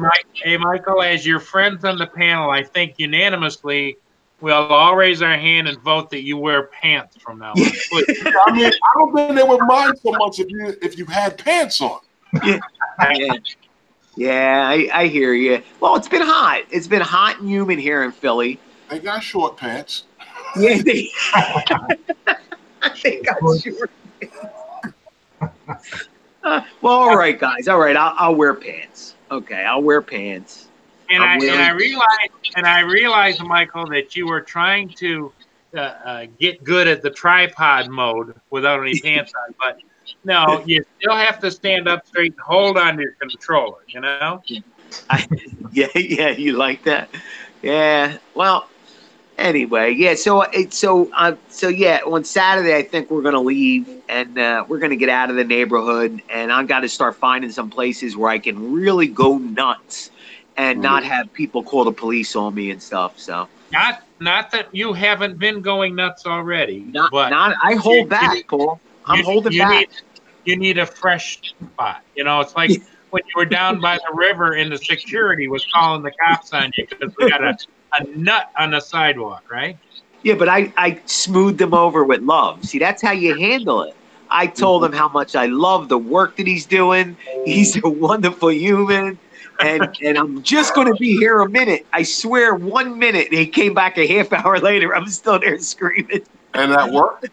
Michael, as your friends on the panel, I think unanimously we'll all raise our hand and vote that you wear pants from now on. I mean, I don't think they would mind so much if you had pants on. Yeah, I hear you. Well, it's been hot. It's been hot and humid here in Philly. They got short pants. Yeah, they got short pants. Well, all right, guys. All right, I'll wear pants. Okay, I'll wear pants. And I realized, Michael, that you were trying to get good at the tripod mode without any pants on. But no, you still have to stand up straight and hold on to your controller. Yeah, you like that? Yeah. Well, anyway, yeah. So yeah. On Saturday, I think we're gonna leave and we're gonna get out of the neighborhood, and I've got to start finding some places where I can really go nuts. And not have people call the police on me and stuff. So not that you haven't been going nuts already. I hold back, Paul. I'm holding back. You need a fresh spot. It's like when you were down by the river and the security was calling the cops on you because we got a nut on the sidewalk, right? Yeah, but I smoothed him over with love. See, that's how you handle it. I told him how much I love the work that he's doing. He's a wonderful human. And I'm just going to be here a minute. I swear 1 minute. And he came back a half hour later. I'm still there screaming. And that worked?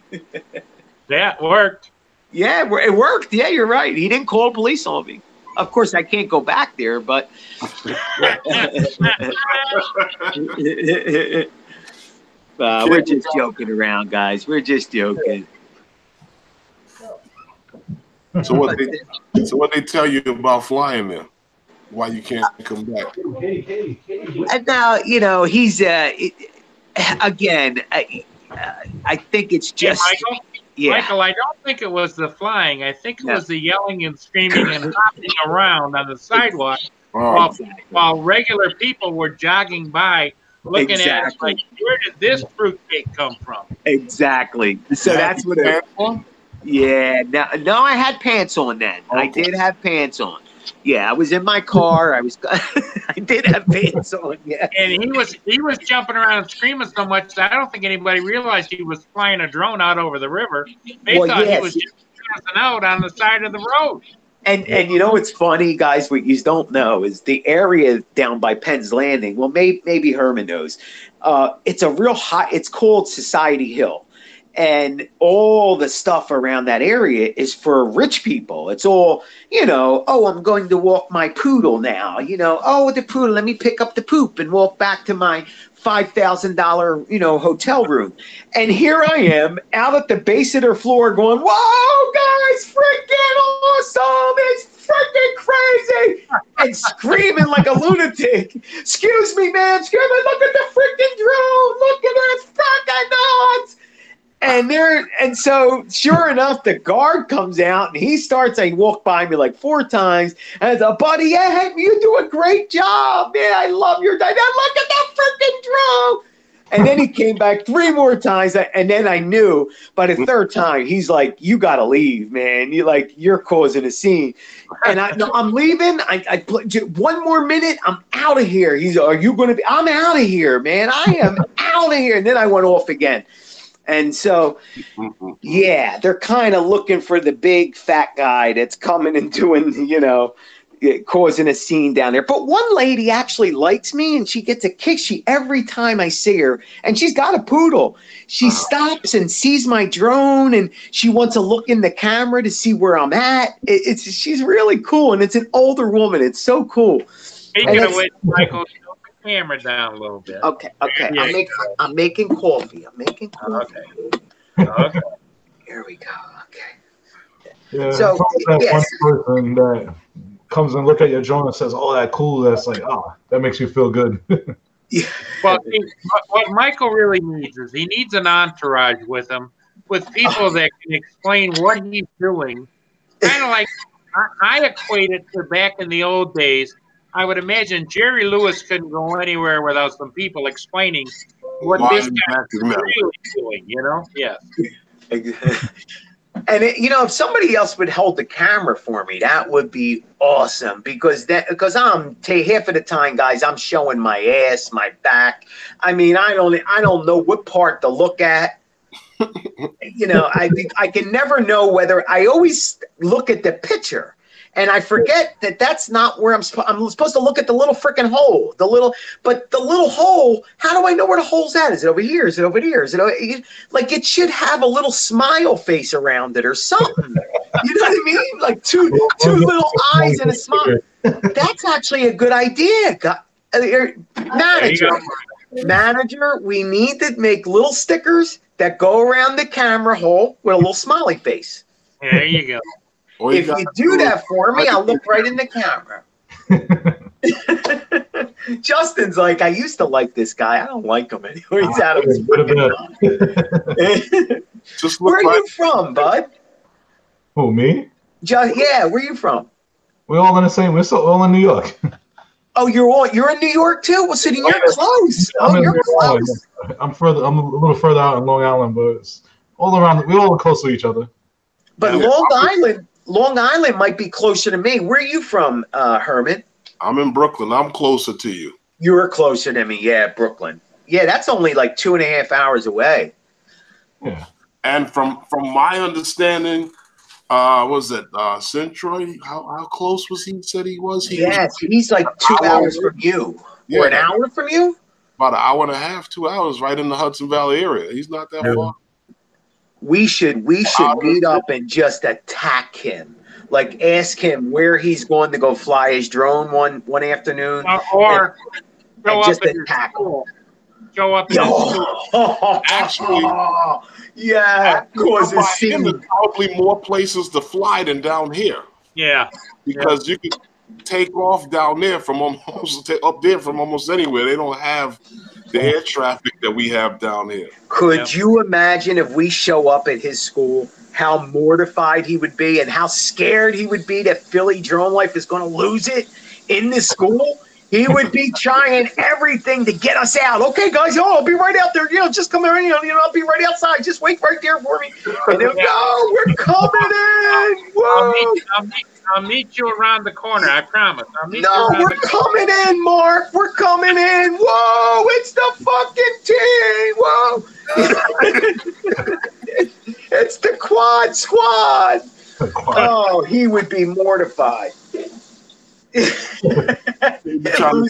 That worked. Yeah, it worked. Yeah, you're right. He didn't call police on me. Of course, I can't go back there, but. We're just joking around, guys. We're just joking. So what they tell you about flying there? Why you can't come back? And now he's again. I think it's just Michael, I don't think it was the flying. I think it was the yelling and screaming and hopping around on the sidewalk while regular people were jogging by looking at us like, where did this fruitcake come from? Exactly. So that's what it is. Yeah. No, I had pants on then. Okay. I did have pants on. Yeah, I was in my car. I did have pants on. Yeah, and he was jumping around and screaming so much that I don't think anybody realized he was flying a drone out over the river. They thought he was just passing out on the side of the road. And what's funny, guys? What you don't know is the area down by Penn's Landing. Well, maybe Herman knows. It's a real hot. It's called Society Hill. And all the stuff around that area is for rich people. It's all, I'm going to walk my poodle now. The poodle, let me pick up the poop and walk back to my $5,000, hotel room. And here I am out at the base of their floor going, whoa, guys, freaking awesome. It's freaking crazy. And screaming like a lunatic. Excuse me, man. Look at the freaking drone. Look at this freaking nuts. And so sure enough, the guard comes out and he walked by me like 4 times. And I said, buddy, yeah, you do a great job. Man, I love your dad. Look at that freaking drone. And then he came back 3 more times. And then I knew by the 3rd time, he's like, you got to leave, man. You're causing a scene. And I'm leaving. I 1 more minute. I'm out of here. He's like, are you going to be? I'm out of here, man. I am out of here. And then I went off again. And so, yeah, they're kind of looking for the big fat guy that's coming and doing, causing a scene down there. But one lady actually likes me, and she gets a kick every time I see her. And she's got a poodle. She stops and sees my drone, and she wants to look in the camera to see where I'm at. She's really cool, and it's an older woman. It's so cool. Speaking of which, Michael, tilt the camera down a little bit. Okay. Yeah. I'm making coffee. Okay. Here we go. Okay. Yeah, So, that yes. one person that comes and look at your drone and says, "Oh, that cool." That's like, that makes you feel good. Well, what Michael really needs is he needs an entourage with him, with people that can explain what he's doing. Kind of like I equate it to back in the old days. I would imagine Jerry Lewis couldn't go anywhere without some people explaining what this guy is really doing. You know? Yes. And if somebody else would hold the camera for me, that would be awesome. Because I'm half of the time, guys, I'm showing my ass, my back. I mean, I don't know what part to look at. I can never know whether. I always look at the picture, and I forget that that's not where I'm supposed to look at the little freaking hole. But the little hole. How do I know where the hole's at? Is it over here? Is it over here? Is it like it should have a little smile face around it or something? You know what I mean? Like two little eyes and a smile. That's actually a good idea, manager. We need to make little stickers that go around the camera hole with a little smiley face. There you go. If you do that for me, I'll look right in the camera. Justin's like, I used to like this guy. I don't like him anymore. He's out of his freaking mind. Where are you from, bud? Who, me? Yeah, where are you from? We're all in the same. We're all in New York. Oh, you're in New York too? Well, so you're close. You're close. I'm a little further out in Long Island, but it's all around. We're all close to each other. But Long Island might be closer to me. Where are you from, Herman? I'm in Brooklyn. I'm closer to you. You're closer to me. Yeah, Brooklyn. Yeah, that's only like 2.5 hours away. Yeah. And from my understanding, was it Centroy? How close was he? Said he was. He's like 2 hours from you, or an hour from you. About an hour and a half, 2 hours, right in the Hudson Valley area. He's not that far. We should meet up and just attack him. Like ask him where he's going to go fly his drone one afternoon, or and just attack him. Go up. Actually, cause a scene. There's probably more places to fly than down here. Yeah, because you can take off down there from almost anywhere. They don't have the air traffic that we have down here. Could you imagine if we show up at his school, how mortified he would be and how scared he would be that Philly Drone Life is going to lose it in this school? He would be trying everything to get us out. Okay, guys, I'll be right out there. Just come in. I'll be right outside. Just wait right there for me. And they'll go, we're coming in. Whoa. I'll meet you around the corner. I promise. We're coming in, Mark. We're coming in. Whoa, it's the fucking team. Whoa. It's the quad squad. Oh, he would be mortified. Lose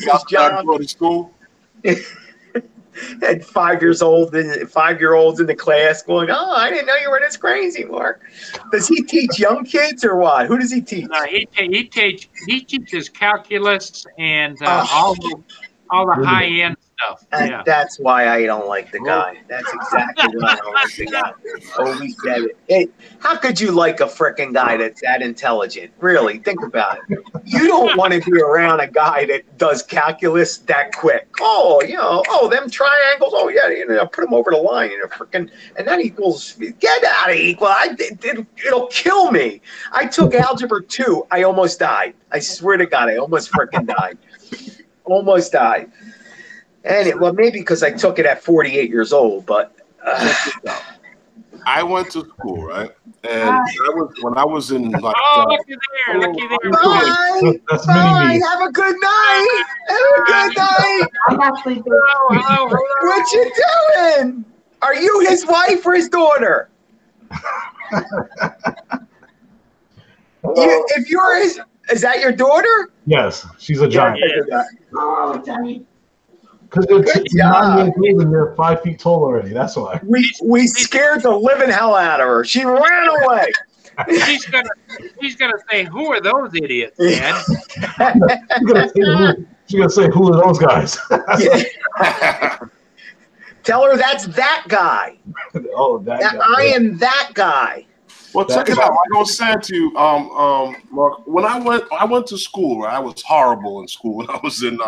his job. Go to school. And 5-year-olds in the class going, "Oh, I didn't know you were this crazy, Mark." Does he teach young kids or what? Who does he teach? He teaches calculus and all the high end stuff. And that's why I don't like the guy. That's exactly why I don't like the guy. Always said it. Hey, how could you like a frickin' guy that's that intelligent? Really, think about it. You don't want to be around a guy that does calculus that quick. Them triangles. Oh yeah, put them over the line. And that equals. Get out of equal. It'll kill me. I took algebra 2. I almost died. I swear to God, I almost frickin' died. Almost died. And maybe because I took it at 48 years old, but I went to school, right? And when I was in like looky there. Bye. Have a good night. I'm actually What you doing? Are you his wife or his daughter? If you're his Is that your daughter? Yes, she's a giant. Oh, Johnny. Because they're Good 9 years job. old and they're 5 feet tall already. That's why. We scared the living hell out of her. She ran away. She's gonna say, "Who are those idiots, Dad?" She's gonna say, who are those guys? Tell her that's that guy. Oh, that guy. I am that guy. Well, check it out. I'm gonna say it to you, Mark. When I went to school, right? I was horrible in school. When I was in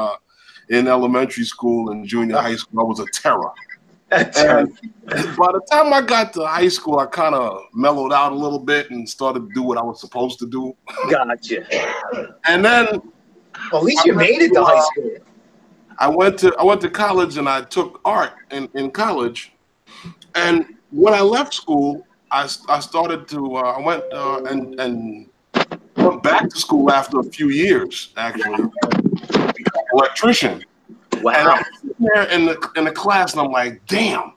elementary school and junior high school, I was a terror. And by the time I got to high school, I kind of mellowed out a little bit and started to do what I was supposed to do. Gotcha. And then, well, at least you made it to high school. I went to college and I took art in college. And when I left school, I started to I went and went back to school after a few years, actually, become an electrician. Wow. And I'm sitting there in the class, and I'm like, damn,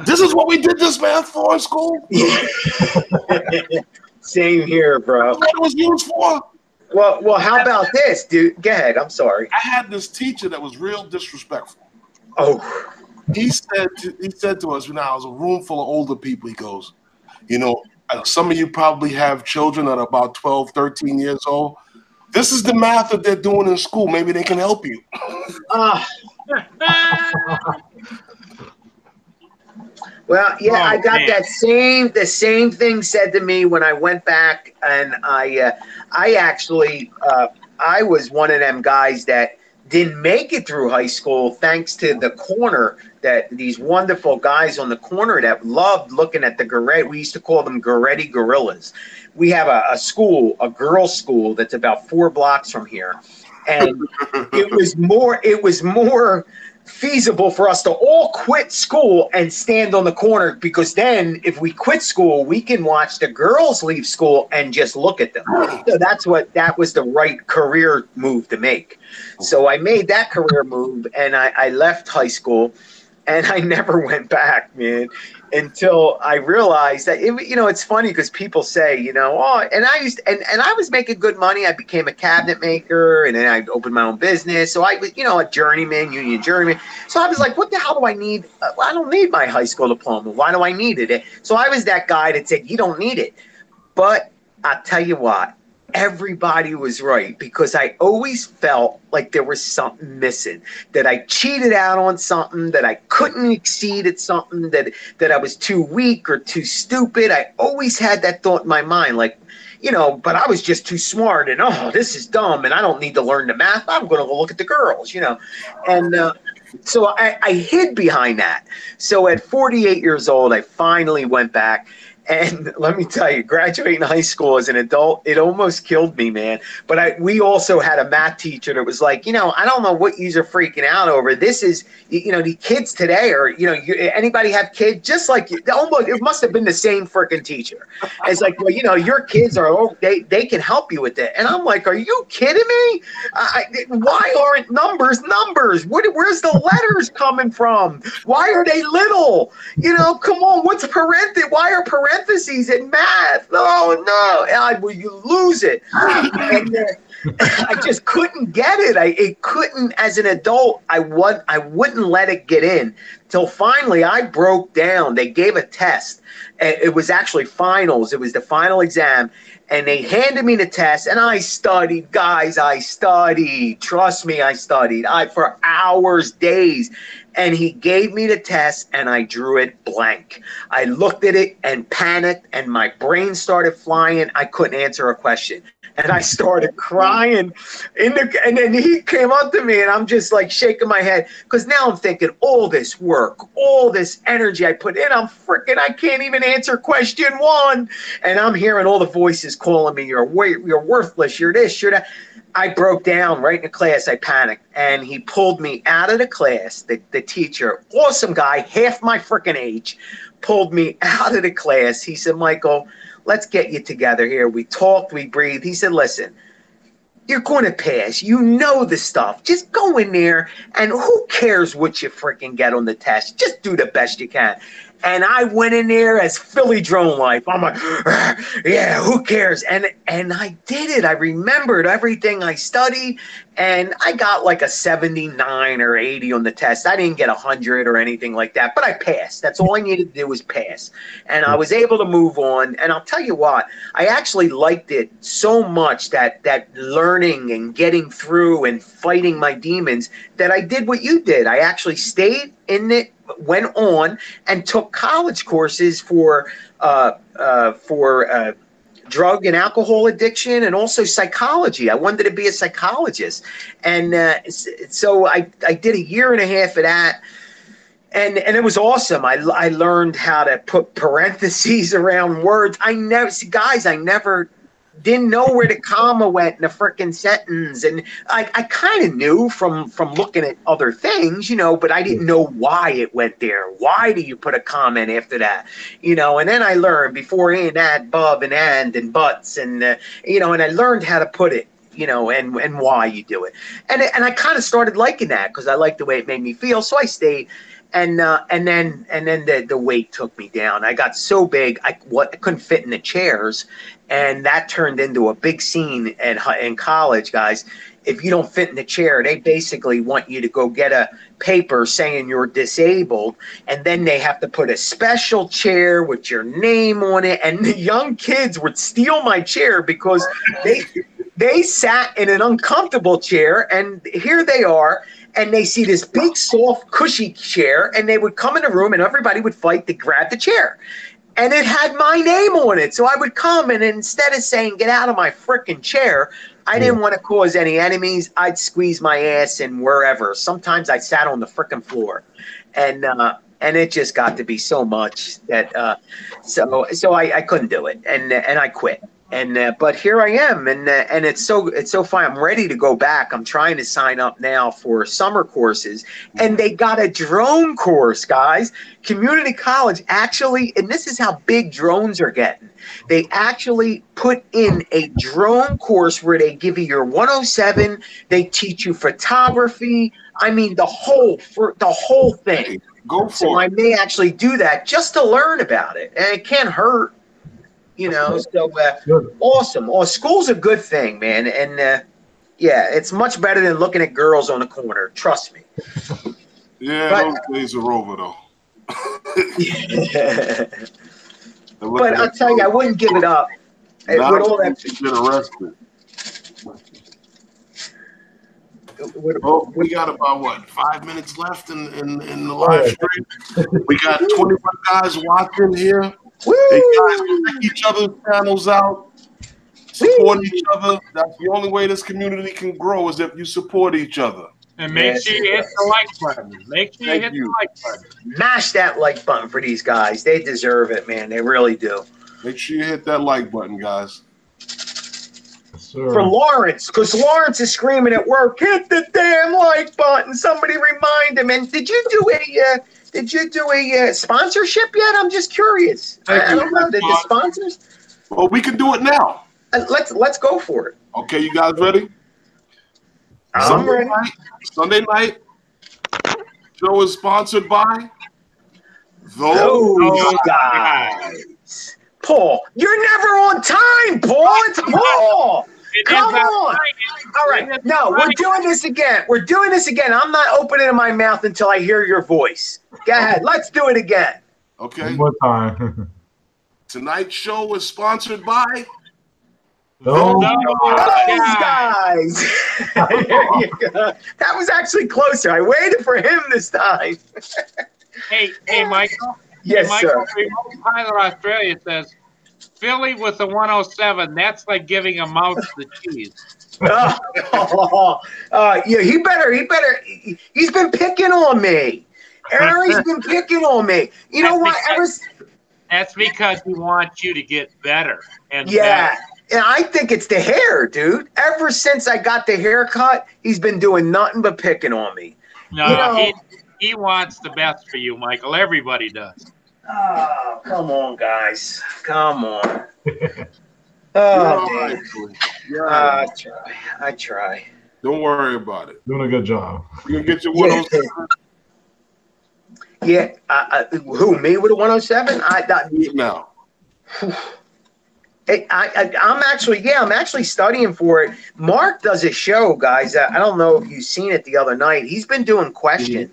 this is what we did this math for in school? Same here, bro. What it was used for? Well, how about this, dude? Go ahead. I'm sorry. I had this teacher that was real disrespectful. Oh. He said to us, you know, I was a room full of older people. He goes, you know, some of you probably have children that are about 12, 13 years old. This is the math that they're doing in school. Maybe they can help you. Well, yeah, I got the same thing said to me when I went back, and I actually I was one of them guys that didn't make it through high school thanks to the corner, that these wonderful guys on the corner that loved looking at the Goretti. We used to call them Goretti gorillas. We have a school, a girls' school that's about 4 blocks from here, and it was more feasible for us to all quit school and stand on the corner, because then if we quit school, we can watch the girls leave school and just look at them. So that was the right career move to make. So I made that career move, and I left high school, and I never went back, man, until I realized that it's funny because people say, and I was making good money. I became a cabinet maker, and then I opened my own business. So I was, a journeyman, union journeyman. So I was like, what the hell do I need? I don't need my high school diploma. Why do I need it? So I was that guy that said, you don't need it. But I'll tell you what, everybody was right, because I always felt like there was something missing, that I cheated out on something, that I couldn't exceed at something, that I was too weak or too stupid. I always had that thought in my mind, like, but I was just too smart, and this is dumb, and I don't need to learn the math. I'm going to go look at the girls, and so I hid behind that. So at 48 years old, I finally went back. And let me tell you, graduating high school as an adult, it almost killed me, man. But we also had a math teacher that was like, I don't know what you're freaking out over. This is, the kids today are, anybody have kids? Just like, almost, it must have been the same freaking teacher. It's like, well, your kids are, they can help you with it. And I'm like, are you kidding me? Why aren't numbers? Where's the letters coming from? Why are they little? Come on, what's parentheses? Why are parentheses in math? No, you lose it. And I just couldn't get it. It couldn't, as an adult, I wouldn't let it get in till finally I broke down. They gave a test. It was actually finals. It was the final exam. And they handed me the test, and I studied, guys. I studied. Trust me, I studied. For hours, days. And he gave me the test, and I drew it blank. I looked at it and panicked, and my brain started flying. I couldn't answer a question. And I started crying. And then he came up to me, and I'm just like shaking my head, because now I'm thinking, all this work, all this energy I put in, I can't even answer question 1. And I'm hearing all the voices calling me, you're worthless, you're this, you're that. I broke down right in the class. I panicked, and he pulled me out of the class. The teacher, awesome guy, half my freaking age, pulled me out of the class. He said, Michael, let's get you together here. We talked, we breathed. He said, listen, you're going to pass. You know the stuff. Just go in there, and who cares what you freaking get on the test? Just do the best you can. And I went in there as Philly Drone Life. I'm like, yeah, who cares? And I did it. I remembered everything I studied, and I got like a 79 or 80 on the test. I didn't get 100 or anything like that, but I passed. That's all I needed to do was pass. And I was able to move on. And I'll tell you what, I actually liked it so much that learning and getting through and fighting my demons that I did what you did. I actually stayed in it, went on and took college courses for drug and alcohol addiction and also psychology. I wanted to be a psychologist. And so I did a year and a half of that. And it was awesome. I learned how to put parentheses around words. I never didn't know where the comma went in a freaking sentence. And I kind of knew from looking at other things, you know, but I didn't know why it went there. Why do you put a comment after that? You know, and then I learned before and, at, bub, and buts, and, you know, and I learned how to put it, you know, and why you do it. And I kind of started liking that because I liked the way it made me feel. So I stayed. And then the weight took me down. I got so big, I couldn't fit in the chairs, and that turned into a big scene in college, guys. If you don't fit in the chair, they basically want you to go get a paper saying you're disabled, and then they have to put a special chair with your name on it. And the young kids would steal my chair because they sat in an uncomfortable chair, and here they are. And they see this big, soft, cushy chair, and they would come in the room, and everybody would fight to grab the chair. And it had my name on it. So I would come, and instead of saying, get out of my frickin' chair, I didn't want to cause any enemies. I'd squeeze my ass in wherever. Sometimes I sat on the frickin' floor. And it just got to be so much that so I couldn't do it. And I quit. And but here I am, and it's so fun. I'm ready to go back. I'm trying to sign up now for summer courses, and they got a drone course, guys. Community college actually, and this is how big drones are getting. They actually put in a drone course where they give you your 107. They teach you photography. I mean, the whole thing. Go for so it. I may actually do that just to learn about it, and it can't hurt. You know, so awesome. Oh, school's a good thing, man. And yeah, it's much better than looking at girls on the corner. Trust me. Yeah, but, those days are over, though. But I'll tell you, I wouldn't give it up. With all that, get arrested. We got about 5 minutes left in the live stream. We got 21 guys watching here. Woo! Hey guys, check each other's channels out. Support each other. That's the only way this community can grow is if you support each other. And make sure you hit the like button. Make sure you hit the like button. Mash that like button for these guys. They deserve it, man. They really do. Make sure you hit that like button, guys. For Lawrence, because Lawrence is screaming at work, hit the damn like button. Somebody remind him. And did you do a sponsorship yet? I'm just curious. I don't know. Did the sponsors? Well, we can do it now. Let's go for it. Okay, you guys ready? I'm ready. Sunday night show is sponsored by those guys. Paul, you're never on time, Paul. It's Paul. Come on. All right. No, we're doing this again. We're doing this again. I'm not opening my mouth until I hear your voice. Go ahead. Let's do it again. Okay. One more time. Tonight's show is sponsored by those guys. There you go. That was actually closer. I waited for him this time. Hey, Michael. Yes, Michael, sir. Remote Pilot Australia says, Philly with a 107, that's like giving a mouse the cheese. Yeah, he's been picking on me. Harry's been picking on me. You know what? That's because he wants you to get better. And yeah, I think it's the hair, dude. Ever since I got the haircut, he's been doing nothing but picking on me. No, he wants the best for you, Michael. Everybody does. Oh, come on, guys. Come on. Oh, yeah. I try. Don't worry about it. Doing a good job. You can get your 107. Yeah. Who, me with a 107? Now. I'm actually studying for it. Mark does a show, guys. I don't know if you've seen it the other night. He's been doing questions.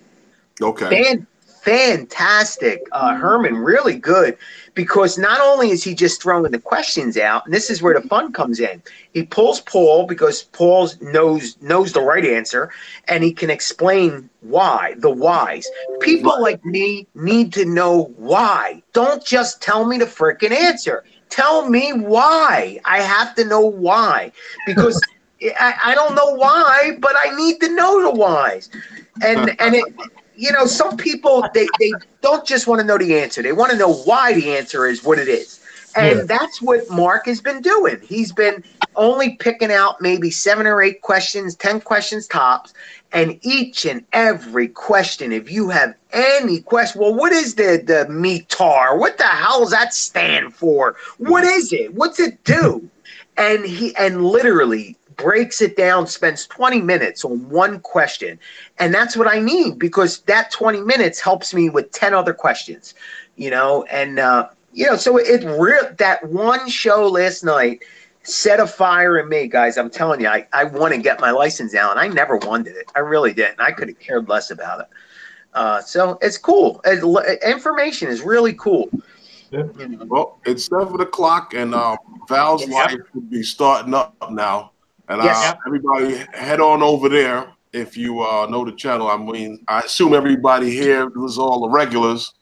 Okay. Fantastic. Herman, really good, because not only is he just throwing the questions out, and this is where the fun comes in. He pulls Paul because Paul knows the right answer, and he can explain why, the whys. People like me need to know why. Don't just tell me the freaking answer. Tell me why. I have to know why, because I don't know why, but I need to know the whys. And it, you know, some people, they don't just want to know the answer. They want to know why the answer is what it is. And that's what Mark has been doing. He's been only picking out maybe 7 or 8 questions, 10 questions tops. And each and every question, if you have any question, well, what is the METAR? What the hell does that stand for? What is it? What's it do? And literally breaks it down, spends 20 minutes on one question. And that's what I need, because that 20 minutes helps me with 10 other questions, you know, and, you know, so that one show last night set a fire in me, guys. I'm telling you, I want to get my license now, and I never wanted it. I really didn't. I could have cared less about it. So it's cool. Information is really cool. Yeah. Well, it's 7 o'clock, and Val's Life will be starting up now. And everybody head on over there if you know the channel. I mean, I assume everybody here, this is all the regulars.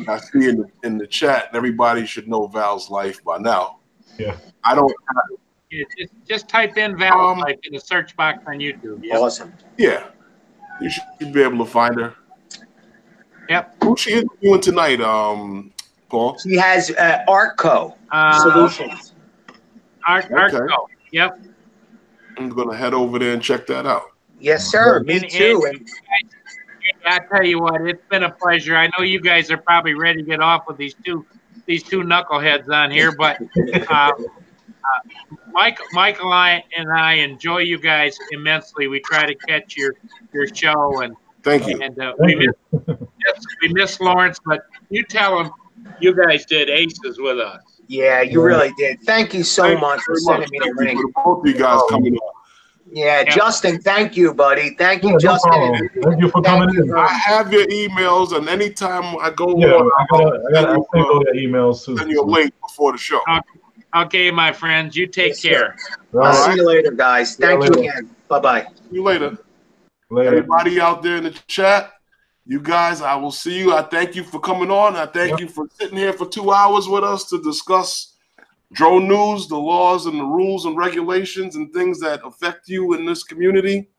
I see in the chat, everybody should know Val's Life by now. Yeah. I don't. Just type in Val's Life in the search box on YouTube. Yep. Awesome. Yeah, you should be able to find her. Yep. Who's she interviewing tonight, Paul? She has Artco Solutions. Artco. Yep. I'm gonna head over there and check that out. Yes, sir. Me too. I tell you what, it's been a pleasure. I know you guys are probably ready to get off with these two knuckleheads on here, but Michael and I enjoy you guys immensely. We try to catch your show, and thank you. And we miss Lawrence, but you tell him you guys did aces with us. Yeah, you really did. Thank you so much for sending me the link. Both of you guys coming on. Yeah, Justin, thank you, buddy. Thank you, Justin. Thank you for coming in. I have your emails, and anytime I go on, I gotta go to emails too. Send you a link before the show. Okay, my friends, you take care. I'll see you later, guys. Thank you again. Bye-bye. See you later. Everybody out there in the chat, you guys, I will see you. I thank you for coming on. I thank you for sitting here for 2 hours with us to discuss drone news, the laws and the rules and regulations and things that affect you in this community.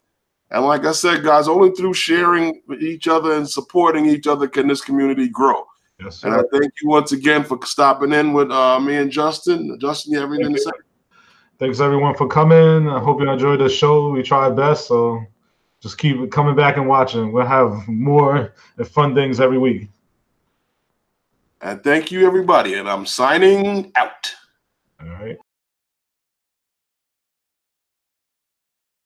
And like I said, guys, only through sharing with each other and supporting each other can this community grow. Yes, sir. And I thank you once again for stopping in with me and Justin. Justin, you have anything to say? Thanks, everyone, for coming. I hope you enjoyed the show. We tried best, so just keep coming back and watching. We'll have more fun things every week. And thank you, everybody. And I'm signing out.